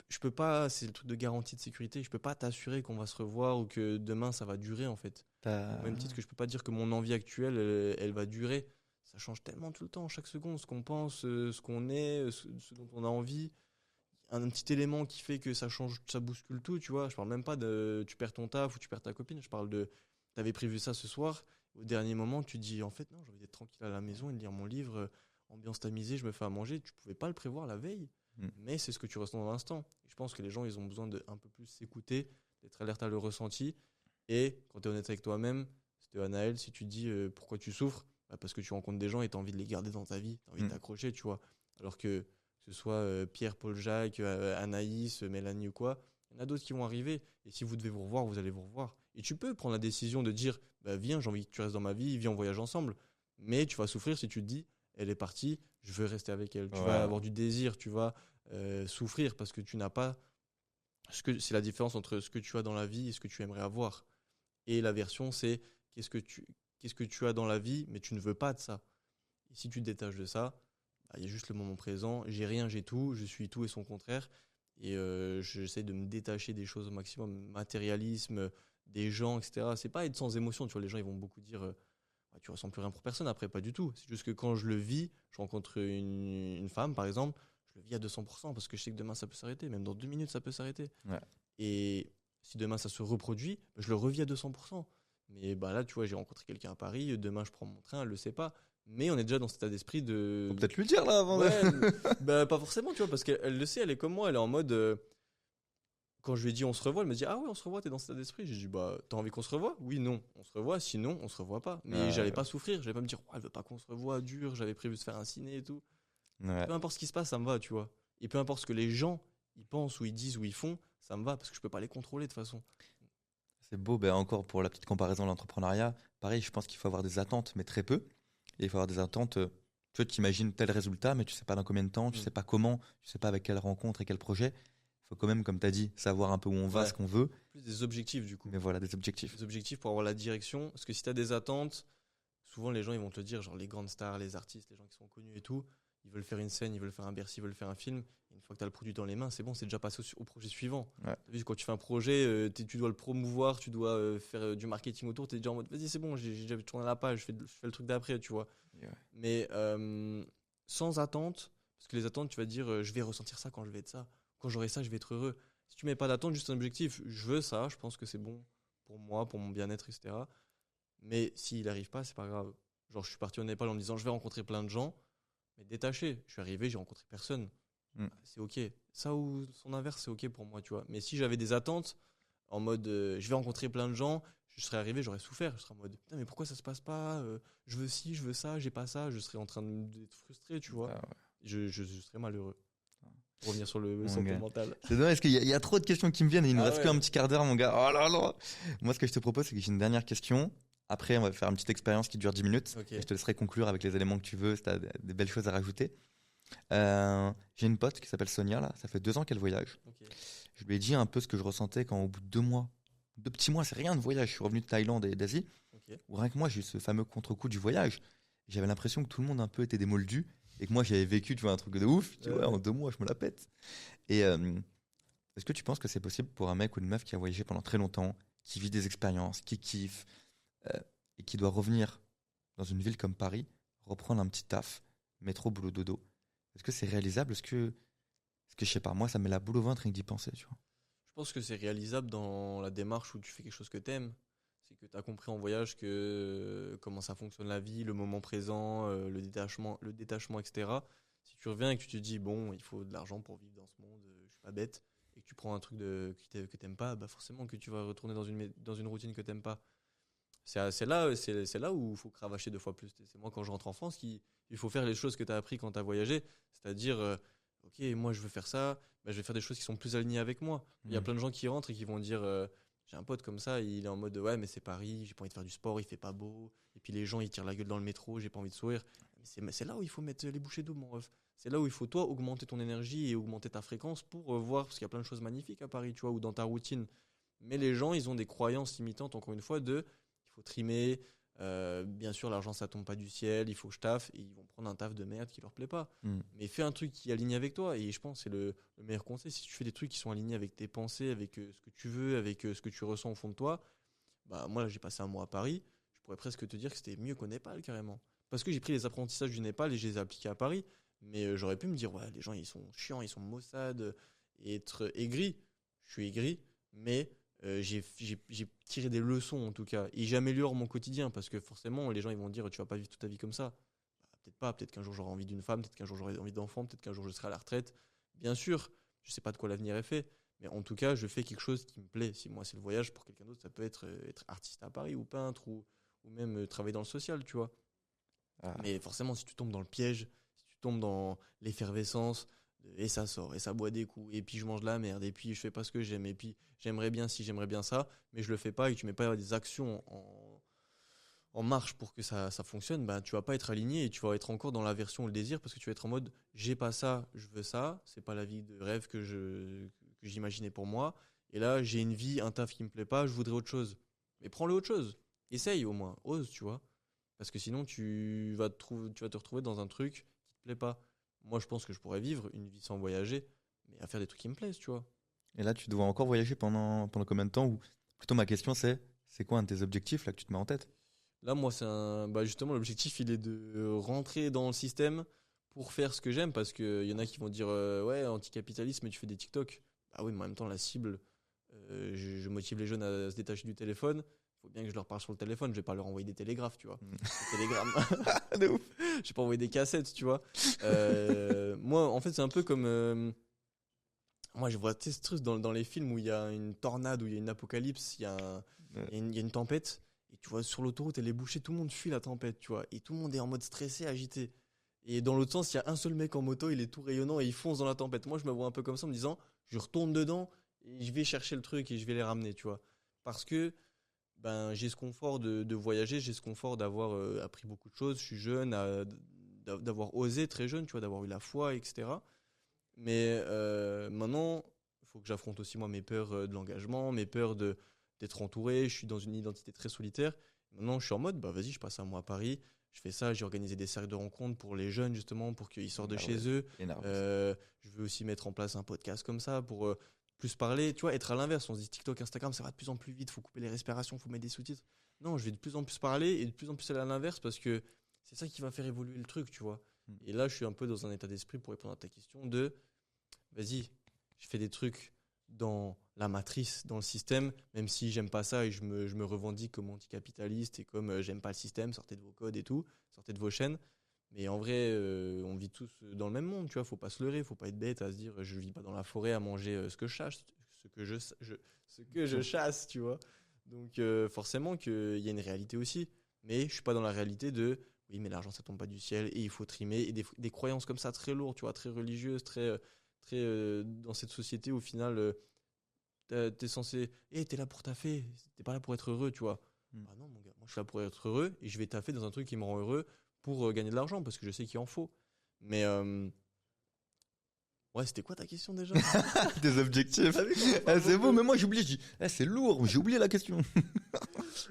je peux pas, c'est le truc de garantie de sécurité, je peux pas t'assurer qu'on va se revoir ou que demain ça va durer en fait. Au même titre que je peux pas dire que mon envie actuelle elle va durer. Ça change tellement tout le temps, chaque seconde, ce qu'on pense, ce qu'on est, ce dont on a envie. Un petit élément qui fait que ça change, ça bouscule tout, tu vois. Je parle même pas de tu perds ton taf ou tu perds ta copine, je parle de t'avais prévu ça ce soir, au dernier moment tu dis en fait non, j'ai envie d'être tranquille à la maison et de lire mon livre, ambiance tamisée, je me fais à manger, tu pouvais pas le prévoir la veille, mais c'est ce que tu ressens dans l'instant. Et je pense que les gens ils ont besoin de un peu plus s'écouter, d'être alerte à le ressenti, et quand tu es honnête avec toi-même, c'était Anaël, si tu te dis pourquoi tu souffres, parce que tu rencontres des gens et tu as envie de les garder dans ta vie, tu as envie de t'accrocher, tu vois. Alors que ce soit Pierre, Paul, Jacques, Anaïs, Mélanie ou quoi, il y en a d'autres qui vont arriver. Et si vous devez vous revoir, vous allez vous revoir. Et tu peux prendre la décision de dire viens, j'ai envie que tu restes dans ma vie, viens, on voyage ensemble. Mais tu vas souffrir si tu te dis elle est partie, je veux rester avec elle. Tu vas avoir du désir, tu vas souffrir parce que tu n'as pas. C'est la différence entre ce que tu as dans la vie et ce que tu aimerais avoir. Et l'aversion, c'est qu'est-ce que tu as dans la vie, mais tu ne veux pas de ça. Et si tu te détaches de ça, il y a juste le moment présent, j'ai rien, j'ai tout, je suis tout et son contraire. Et j'essaie de me détacher des choses au maximum, matérialisme, des gens, etc. C'est pas être sans émotion, tu vois, les gens ils vont beaucoup dire tu ressens plus rien pour personne, après pas du tout. C'est juste que quand je le vis, je rencontre une femme par exemple, je le vis à 200% parce que je sais que demain ça peut s'arrêter, même dans 2 minutes ça peut s'arrêter. Ouais. Et si demain ça se reproduit, je le revis à 200%. Mais là, tu vois, j'ai rencontré quelqu'un à Paris, demain je prends mon train, elle le sait pas. Mais on est déjà dans cet état d'esprit de. Faut peut-être lui dire là avant. Ouais, pas forcément, tu vois, parce qu'elle le sait, elle est comme moi, elle est en mode. quand je lui ai dit on se revoit, elle me dit ah ouais, on se revoit, t'es dans cet état d'esprit. J'ai dit bah t'as envie qu'on se revoie? Oui, non, on se revoit, sinon on se revoit pas. Mais j'allais pas souffrir, j'allais pas me dire oh, elle veut pas qu'on se revoie, dur, j'avais prévu de se faire un ciné et tout. Ouais. Peu importe ce qui se passe, ça me va, tu vois. Et peu importe ce que les gens ils pensent ou ils disent ou ils font, ça me va parce que je peux pas les contrôler de toute façon. C'est beau, ben encore pour la petite comparaison de l'entrepreneuriat, pareil, je pense qu'il faut avoir des attentes, mais très peu. Et il faut avoir des attentes, tu vois, tu imagines tel résultat, mais tu sais pas dans combien de temps, tu sais pas comment, tu sais pas avec quelle rencontre et quel projet. Il faut quand même, comme tu as dit, savoir un peu où on va, Ouais. ce qu'on veut. Plus des objectifs du coup. Mais voilà, des objectifs. Des objectifs pour avoir la direction. Parce que si tu as des attentes, souvent les gens ils vont te le dire, genre les grandes stars, les artistes, les gens qui sont connus et tout, ils veulent faire une scène, ils veulent faire un Bercy, ils veulent faire un film. Et une fois que tu as le produit dans les mains, c'est bon, c'est déjà passé au projet suivant. Ouais. T'as vu, quand tu fais un projet, tu dois le promouvoir, tu dois faire du marketing autour, tu es déjà en mode vas-y, c'est bon, j'ai déjà tourné la page, je fais le truc d'après, tu vois. Ouais. Mais sans attente, parce que les attentes, tu vas te dire je vais ressentir ça quand je vais être ça. Quand j'aurai ça, je vais être heureux. Si tu mets pas d'attente, juste un objectif, je veux ça, je pense que c'est bon pour moi, pour mon bien-être, etc. Mais s'il n'arrive pas, c'est pas grave. Genre, je suis parti au Népal en me disant je vais rencontrer plein de gens, mais détaché. Je suis arrivé, j'ai rencontré personne. C'est ok. Ça ou son inverse, c'est ok pour moi, tu vois. Mais si j'avais des attentes en mode je vais rencontrer plein de gens, je serais arrivé, j'aurais souffert. Je serais en mode putain, mais pourquoi ça se passe pas je veux ci, je veux ça, j'ai pas ça. Je serais en train d'être frustré, tu vois. Ah ouais. Je serais malheureux. Pour revenir sur le Mon santé gars. mentale. C'est dommage parce qu'il y a trop de questions qui me viennent et il nous Ah reste ouais. qu'un petit quart d'heure, mon gars. Oh là là. Moi, ce que je te propose, c'est que j'ai une dernière question. Après, on va faire une petite expérience qui dure 10 minutes. Ok. Et je te laisserai conclure avec les éléments que tu veux si tu as des belles choses à rajouter. J'ai une pote qui s'appelle Sonia, là. Ça fait 2 ans qu'elle voyage. Ok. Je lui ai dit un peu ce que je ressentais quand, au bout de 2 mois, 2 petits mois, c'est rien de voyage. Je suis revenu de Thaïlande et d'Asie. Ok. Où rien que moi, j'ai eu ce fameux contre-coup du voyage. J'avais l'impression que tout le monde un peu était des moldus. Et que moi, j'avais vécu, tu vois, un truc de ouf. Tu vois, en 2 mois, je me la pète. Et est-ce que tu penses que c'est possible pour un mec ou une meuf qui a voyagé pendant très longtemps, qui vit des expériences, qui kiffe, et qui doit revenir dans une ville comme Paris, reprendre un petit taf, métro, boulot, dodo? Est-ce que c'est réalisable? Est-ce que je sais pas, moi, ça me met la boule au ventre rien que d'y penser, tu vois. Je pense que c'est réalisable dans la démarche où tu fais quelque chose que t'aimes. C'est que tu as compris en voyage que comment ça fonctionne la vie, le moment présent, le détachement, etc. Si tu reviens et que tu te dis, bon, il faut de l'argent pour vivre dans ce monde, je suis pas bête, et que tu prends un truc que t'aimes pas, bah forcément que tu vas retourner dans une routine que t'aimes pas. C'est là où il faut cravacher 2 fois plus. C'est moi, quand je rentre en France, il faut faire les choses que tu as appris quand tu as voyagé. C'est-à-dire, ok, moi je veux faire ça, bah, je vais faire des choses qui sont plus alignées avec moi. Il y a plein de gens qui rentrent et qui vont dire j'ai un pote comme ça, il est en mode ouais, mais c'est Paris, j'ai pas envie de faire du sport, il fait pas beau. Et puis les gens ils tirent la gueule dans le métro, j'ai pas envie de sourire. Mais c'est là où il faut mettre les bouchées doubles, mon ref. C'est là où il faut, toi, augmenter ton énergie et augmenter ta fréquence pour voir, parce qu'il y a plein de choses magnifiques à Paris, tu vois, ou dans ta routine. Mais les gens, ils ont des croyances limitantes, encore une fois, il faut trimer. Bien sûr, l'argent, ça tombe pas du ciel, il faut que je taffe, et ils vont prendre un taf de merde qui leur plaît pas. Mais fais un truc qui est aligné avec toi, et je pense que c'est le meilleur conseil. Si tu fais des trucs qui sont alignés avec tes pensées, avec ce que tu veux, avec ce que tu ressens au fond de toi, bah moi là j'ai passé un mois à Paris, je pourrais presque te dire que c'était mieux qu'au Népal carrément. Parce que j'ai pris les apprentissages du Népal et je les ai appliqués à Paris, mais j'aurais pu me dire ouais, les gens ils sont chiants, ils sont maussades, et être aigri. Je suis aigri, mais j'ai tiré des leçons en tout cas, et j'améliore mon quotidien, parce que forcément les gens ils vont dire tu vas pas vivre toute ta vie comme ça. Bah, peut-être pas, peut-être qu'un jour j'aurai envie d'une femme, peut-être qu'un jour j'aurai envie d'enfant, peut-être qu'un jour je serai à la retraite. Bien sûr, je sais pas de quoi l'avenir est fait, mais en tout cas je fais quelque chose qui me plaît. Si moi c'est le voyage, pour quelqu'un d'autre ça peut être artiste à Paris ou peintre, ou même travailler dans le social, tu vois. Mais forcément si tu tombes dans le piège, si tu tombes dans l'effervescence, et ça sort, et ça boit des coups, et puis je mange de la merde, et puis je fais pas ce que j'aime, et puis j'aimerais bien ça, mais je le fais pas, et que tu mets pas des actions en marche pour que ça fonctionne, bah tu vas pas être aligné, et tu vas être encore dans l'aversion ou le désir, parce que tu vas être en mode j'ai pas ça, je veux ça, c'est pas la vie de rêve que j'imaginais pour moi, et là j'ai une vie, un taf qui me plaît pas, je voudrais autre chose. Mais prends-le autre chose, essaye au moins, ose, tu vois, parce que sinon tu vas te retrouver dans un truc qui te plaît pas. Moi, je pense que je pourrais vivre une vie sans voyager, mais à faire des trucs qui me plaisent, tu vois. Et là, tu dois encore voyager pendant combien de temps? Ou plutôt, ma question, c'est quoi un de tes objectifs là que tu te mets en tête? Là, moi, justement, l'objectif, il est de rentrer dans le système pour faire ce que j'aime, parce qu'il y en a qui vont dire ouais, anticapitalisme, mais tu fais des TikTok. Bah oui, mais en même temps, la cible, je motive les jeunes à se détacher du téléphone. Faut bien que je leur parle sur le téléphone, je vais pas leur envoyer des télégraphes, tu vois. Des télégrammes. De ouf. Je vais pas envoyer des cassettes, tu vois. Moi, en fait, c'est un peu comme Moi, je vois, tu sais, ce truc dans les films où il y a une tornade, où il y a une apocalypse, il y a une tempête, et tu vois, sur l'autoroute, elle est bouchée, tout le monde fuit la tempête, tu vois, et tout le monde est en mode stressé, agité. Et dans l'autre sens, il y a un seul mec en moto, il est tout rayonnant et il fonce dans la tempête. Moi, je me vois un peu comme ça en me disant, je retourne dedans et je vais chercher le truc et je vais les ramener, tu vois. Parce que ben, j'ai ce confort de voyager, j'ai ce confort d'avoir appris beaucoup de choses, je suis jeune, d'avoir osé très jeune, tu vois, d'avoir eu la foi, etc. Mais maintenant, il faut que j'affronte aussi moi mes peurs de l'engagement, mes peurs d'être entouré. Je suis dans une identité très solitaire. Maintenant, je suis en mode, bah vas-y, je passe un mois à Paris. Je fais ça, j'ai organisé des cercles de rencontres pour les jeunes justement, pour qu'ils sortent de chez eux. Énorme. Je veux aussi mettre en place un podcast comme ça pour plus parler, tu vois, être à l'inverse. On se dit TikTok, Instagram, ça va de plus en plus vite. Faut couper les respirations, faut mettre des sous-titres. Non, je vais de plus en plus parler et de plus en plus aller à l'inverse parce que c'est ça qui va faire évoluer le truc, tu vois. Et là, je suis un peu dans un état d'esprit pour répondre à ta question de vas-y, je fais des trucs dans la matrice, dans le système, même si j'aime pas ça et je me revendique comme anticapitaliste et comme j'aime pas le système, sortez de vos codes et tout, sortez de vos chaînes. Mais en vrai, on vit tous dans le même monde, tu vois, faut pas se leurrer, faut pas être bête à se dire je vis pas dans la forêt à manger ce que je chasse, ce que je chasse, tu vois. Donc forcément qu'il y a une réalité aussi, mais je suis pas dans la réalité de oui, mais l'argent ça tombe pas du ciel et il faut trimer et des croyances comme ça très lourdes, tu vois, très religieuses, très dans cette société au final t'es censé t'es là pour taffer, t'es pas là pour être heureux, tu vois. Ah non mon gars, moi je suis là pour être heureux et je vais taffer dans un truc qui me rend heureux pour gagner de l'argent parce que je sais qu'il en faut. Mais ouais, c'était quoi ta question déjà? Des objectifs. C'est beau, mais moi j'oublie, je dis c'est lourd, j'ai oublié la question.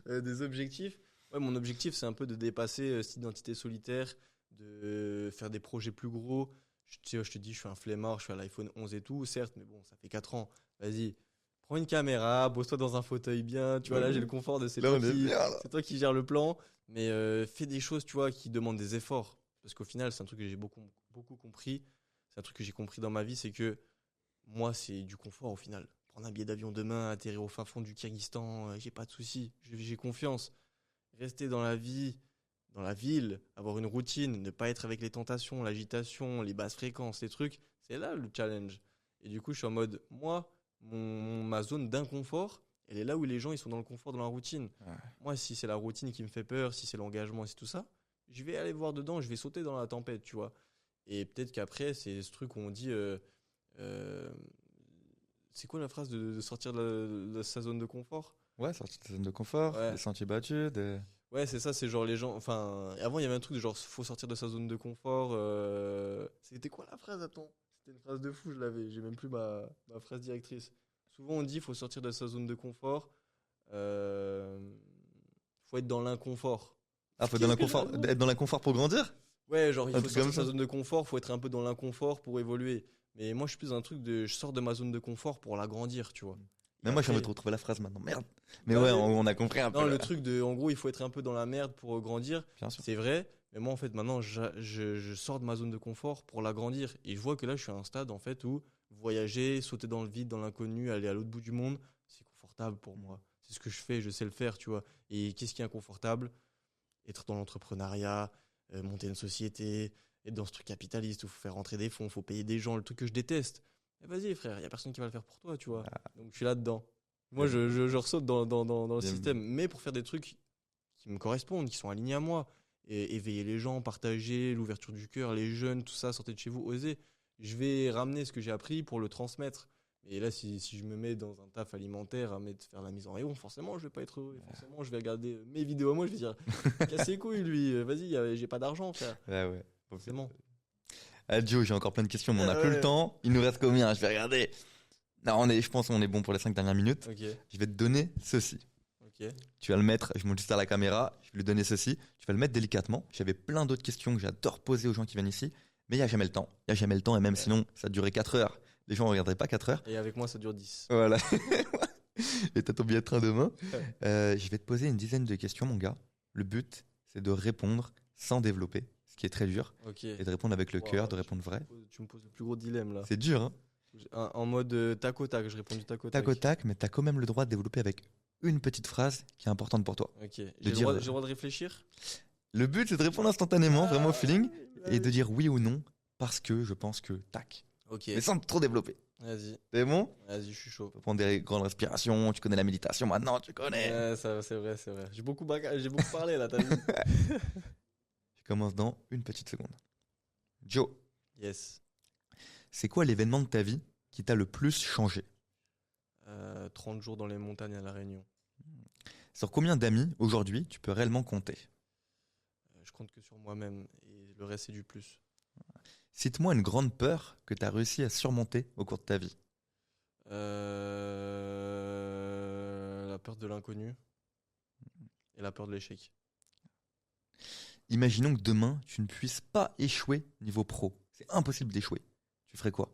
Des objectifs. Ouais, mon objectif c'est un peu de dépasser cette identité solitaire, de faire des projets plus gros. Je te dis, je suis un flemmard, je suis à l'iPhone 11 et tout, certes, mais bon, ça fait 4 ans. Vas-y, prends une caméra, pose-toi dans un fauteuil bien. Tu vois, là, j'ai le confort de c'est toi qui gères le plan. Mais fais des choses, tu vois, qui demandent des efforts. Parce qu'au final, c'est un truc que j'ai beaucoup compris. C'est un truc que j'ai compris dans ma vie, c'est que moi, c'est du confort au final. Prendre un billet d'avion demain, atterrir au fin fond du Kyrgyzstan, j'ai pas de soucis, j'ai confiance. Rester dans la vie, dans la ville, avoir une routine, ne pas être avec les tentations, l'agitation, les basses fréquences, les trucs, c'est là le challenge. Et du coup, je suis en mode, moi, ma zone d'inconfort, elle est là où les gens ils sont dans le confort, dans la routine. Ouais. Moi, si c'est la routine qui me fait peur, si c'est l'engagement, si c'est tout ça, je vais aller voir dedans, je vais sauter dans la tempête, tu vois. Et peut-être qu'après, c'est ce truc où on dit, c'est quoi la phrase de sortir de sa zone de confort? Ouais, sortir de sa zone de confort, des sentiers battus, Ouais, c'est ça, c'est genre les gens. Enfin, avant, il y avait un truc de genre, faut sortir de sa zone de confort. C'était quoi la phrase? Attends, c'était une phrase de fou, je l'avais. J'ai même plus ma phrase directrice. Souvent, on dit, faut sortir de sa zone de confort. Faut être dans l'inconfort. Ah, faut être dans l'inconfort pour grandir? Ouais, genre, il faut sortir de sa zone de confort, faut être un peu dans l'inconfort pour évoluer. Mais moi, je suis plus dans un truc de je sors de ma zone de confort pour l'agrandir, tu vois. Mais moi, j'ai envie de retrouver la phrase maintenant. Merde. Mais ouais, on a compris un peu. Non, le truc de, en gros, il faut être un peu dans la merde pour grandir. C'est vrai. Mais moi, en fait, maintenant, je sors de ma zone de confort pour l'agrandir. Et je vois que là, je suis à un stade, en fait, où voyager, sauter dans le vide, dans l'inconnu, aller à l'autre bout du monde, c'est confortable pour moi. C'est ce que je fais, je sais le faire, tu vois. Et qu'est-ce qui est inconfortable? Être dans l'entrepreneuriat, monter une société, être dans ce truc capitaliste où il faut faire rentrer des fonds, il faut payer des gens, le truc que je déteste. Mais vas-y frère, il n'y a personne qui va le faire pour toi, tu vois. Donc je suis là-dedans. Moi je ressaute dans le système, mais pour faire des trucs qui me correspondent, qui sont alignés à moi. Et éveiller les gens, partager, l'ouverture du cœur, les jeunes, tout ça, sortez de chez vous, osez. Je vais ramener ce que j'ai appris pour le transmettre. Et là, si je me mets dans un taf alimentaire à faire la mise en rayon, forcément je vais pas être heureux. Forcément je vais regarder mes vidéos à moi, je vais dire casse les couilles lui, vas-y, j'ai pas d'argent frère. Ouais. Forcément. Joe, j'ai encore plein de questions, mais on n'a plus le temps. Il nous reste combien? Je vais regarder. Non, je pense qu'on est bon pour les 5 dernières minutes. Okay. Je vais te donner ceci. Okay. Tu vas le mettre, je monte juste à la caméra, je vais lui donner ceci. Tu vas le mettre délicatement. J'avais plein d'autres questions que j'adore poser aux gens qui viennent ici, mais il n'y a jamais le temps. Il n'y a jamais le temps, et même sinon, ça durait 4 heures. Les gens ne regarderaient pas 4 heures. Et avec moi, ça dure 10. Voilà. Et t'as ton billet de train demain. Je vais te poser une dizaine de questions, mon gars. Le but, c'est de répondre sans développer, ce qui est très dur. Okay. Et de répondre avec le cœur, de répondre vrai. Tu me poses le plus gros dilemme là. C'est dur, hein? En mode tac au tac, je réponds du tac au tac. Tac au tac, mais t'as quand même le droit de développer avec une petite phrase qui est importante pour toi. Ok. J'ai le droit de réfléchir? Le but, c'est de répondre instantanément, vraiment au feeling, et de dire oui ou non, parce que je pense que tac. Ok. Mais sans trop développer. Vas-y, C'est bon? vas-y, je suis chaud. Tu peux prendre des grandes respirations, tu connais la méditation maintenant, tu connais. Ouais, ça, c'est vrai, c'est vrai. J'ai beaucoup parlé là, t'as vu? Je commence dans une petite seconde. Joe, Yes. c'est quoi l'événement de ta vie qui t'a le plus changé? 30 jours dans les montagnes à La Réunion. Sur combien d'amis, aujourd'hui, tu peux réellement compter? Je compte que sur moi-même et le reste, c'est du plus. Cite-moi une grande peur que tu as réussi à surmonter au cours de ta vie. La peur de l'inconnu et la peur de l'échec. Imaginons que demain, tu ne puisses pas échouer niveau pro. C'est impossible d'échouer. Tu ferais quoi?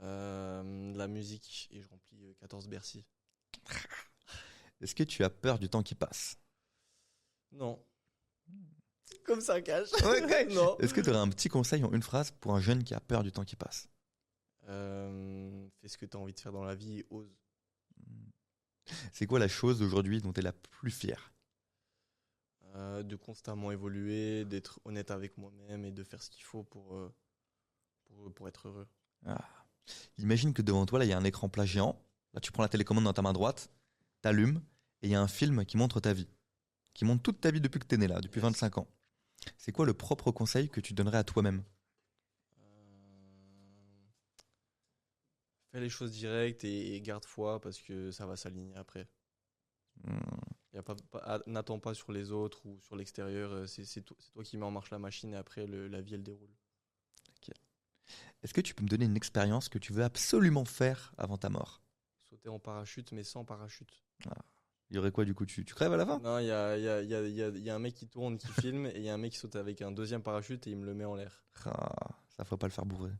De la musique et je remplis 14 Bercy. Est-ce que tu as peur du temps qui passe? Non. Comme ça cache. Ouais. Non. Est-ce que tu aurais un petit conseil en une phrase pour un jeune qui a peur du temps qui passe? Fais ce que tu as envie de faire dans la vie et ose. C'est quoi la chose aujourd'hui dont tu es la plus fière? De constamment évoluer, d'être honnête avec moi-même et de faire ce qu'il faut pour être heureux. Imagine que devant toi, là, il y a un écran plat géant. Là, tu prends la télécommande dans ta main droite, t'allumes, et il y a un film qui montre ta vie. Qui montre toute ta vie depuis que t'es né là, depuis 25 ans. C'est quoi le propre conseil que tu donnerais à toi-même? Fais les choses directes et garde foi parce que ça va s'aligner après. N'attends pas sur les autres ou sur l'extérieur. C'est toi qui mets en marche la machine et après la vie elle déroule. Est-ce que tu peux me donner une expérience que tu veux absolument faire avant ta mort? Sauter en parachute mais sans parachute. Il y aurait quoi du coup? Tu crèves à la fin? Non, il y a un mec qui tourne, qui filme et il y a un mec qui saute avec un deuxième parachute et il me le met en l'air. Ça faut pas le faire bourrer.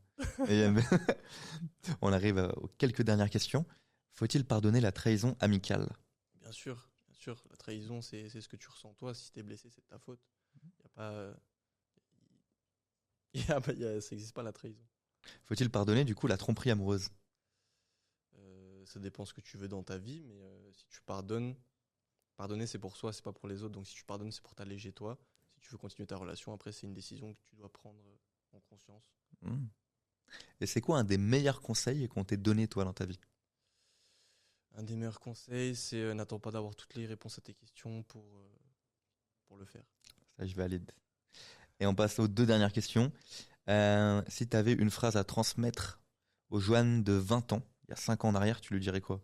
On arrive aux quelques dernières questions. Faut-il pardonner la trahison amicale? Bien sûr. La trahison, c'est ce que tu ressens toi. Si t'es blessé, c'est de ta faute. Ça n'existe pas la trahison. Faut-il pardonner du coup la tromperie amoureuse? Ça dépend ce que tu veux dans ta vie, mais si tu pardonner c'est pour soi, c'est pas pour les autres. Donc si tu pardonnes, c'est pour t'alléger toi. Si tu veux continuer ta relation, après c'est une décision que tu dois prendre en conscience. Et c'est quoi un des meilleurs conseils qu'on t'ait donné toi dans ta vie? Un des meilleurs conseils, c'est n'attends pas d'avoir toutes les réponses à tes questions pour le faire. Ça, je valide. Et on passe aux deux dernières questions. Si tu avais une phrase à transmettre au Johan de 20 ans, il y a 5 ans en arrière, tu lui dirais quoi?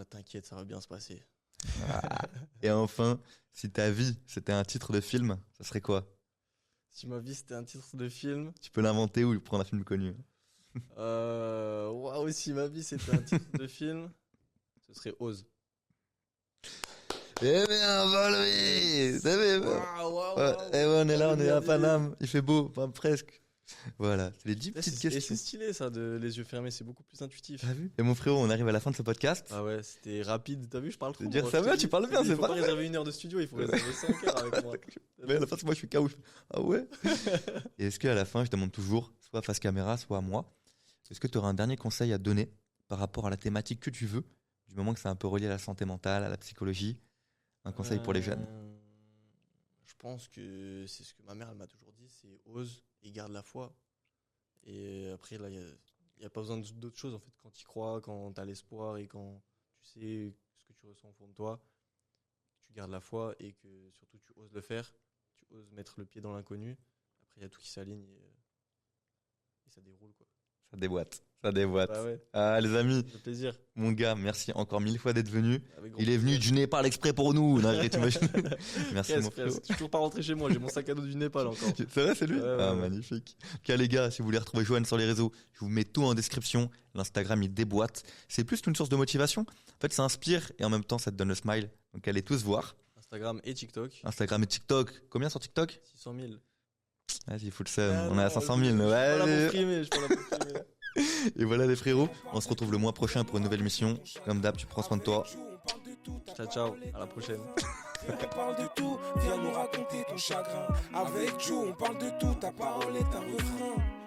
T'inquiète, ça va bien se passer. Et enfin, si ta vie, c'était un titre de film, ça serait quoi? Si ma vie, c'était un titre de film... Tu peux l'inventer ou prendre un film connu. Waouh, si ma vie, c'était un titre de film, ce serait Ose. Eh bien, Valérie! Et on est là, on est à Paname, il fait beau, enfin, presque. Voilà, c'est les 10 petites questions. C'est stylé ça, de les yeux fermés, c'est beaucoup plus intuitif. T'as vu? Et mon frérot, on arrive à la fin de ce podcast. Ah ouais, c'était rapide, t'as vu, je parle trop. Dire ça va, tu parles bien, c'est pas. Il faut pas réserver 1 heure de studio, il faut réserver 5 heures avec moi. Mais à la fin, moi je suis KO. Ah ouais? Et est-ce qu'à la fin, je demande toujours, soit face caméra, soit à moi, est-ce que tu auras un dernier conseil à donner par rapport à la thématique que tu veux, du moment que c'est un peu relié à la santé mentale, à la psychologie, un conseil pour les jeunes? Je pense que c'est ce que ma mère elle m'a toujours dit, c'est ose et garde la foi. Et après là, il y a pas besoin d'autre chose en fait. Quand tu y crois, quand tu as l'espoir et quand tu sais ce que tu ressens au fond de toi, tu gardes la foi et que surtout tu oses le faire, tu oses mettre le pied dans l'inconnu. Après il y a tout qui s'aligne et ça déroule quoi. Ça déboîte. Bah ouais. Ah les amis, Ça fait plaisir. mon gars, merci encore 1000 fois d'être venu. Avec Il est venu du Népal exprès pour nous. Non, t'imagines? Merci mon frérot. Je suis toujours pas rentré chez moi, j'ai mon sac à dos du Népal encore. C'est vrai, c'est lui? Ouais. Magnifique. Ok les gars, si vous voulez retrouver Johan sur les réseaux, je vous mets tout en description. L'Instagram, il déboîte. C'est plus qu'une source de motivation. En fait, ça inspire et en même temps, ça te donne le smile. Donc allez tous voir. Instagram et TikTok. Instagram et TikTok. Combien sur TikTok? 600 000. Vas-y, faut le seum. On est à 500 000. Ouais. Je peux la comprimer. Et voilà les frérots, on se retrouve le mois prochain pour une nouvelle mission. Comme d'hab, tu prends soin de toi. Ciao, à la prochaine. On parle de tout, viens nous raconter ton chagrin. Avec Joe, on parle de tout, ta parole est un refrain.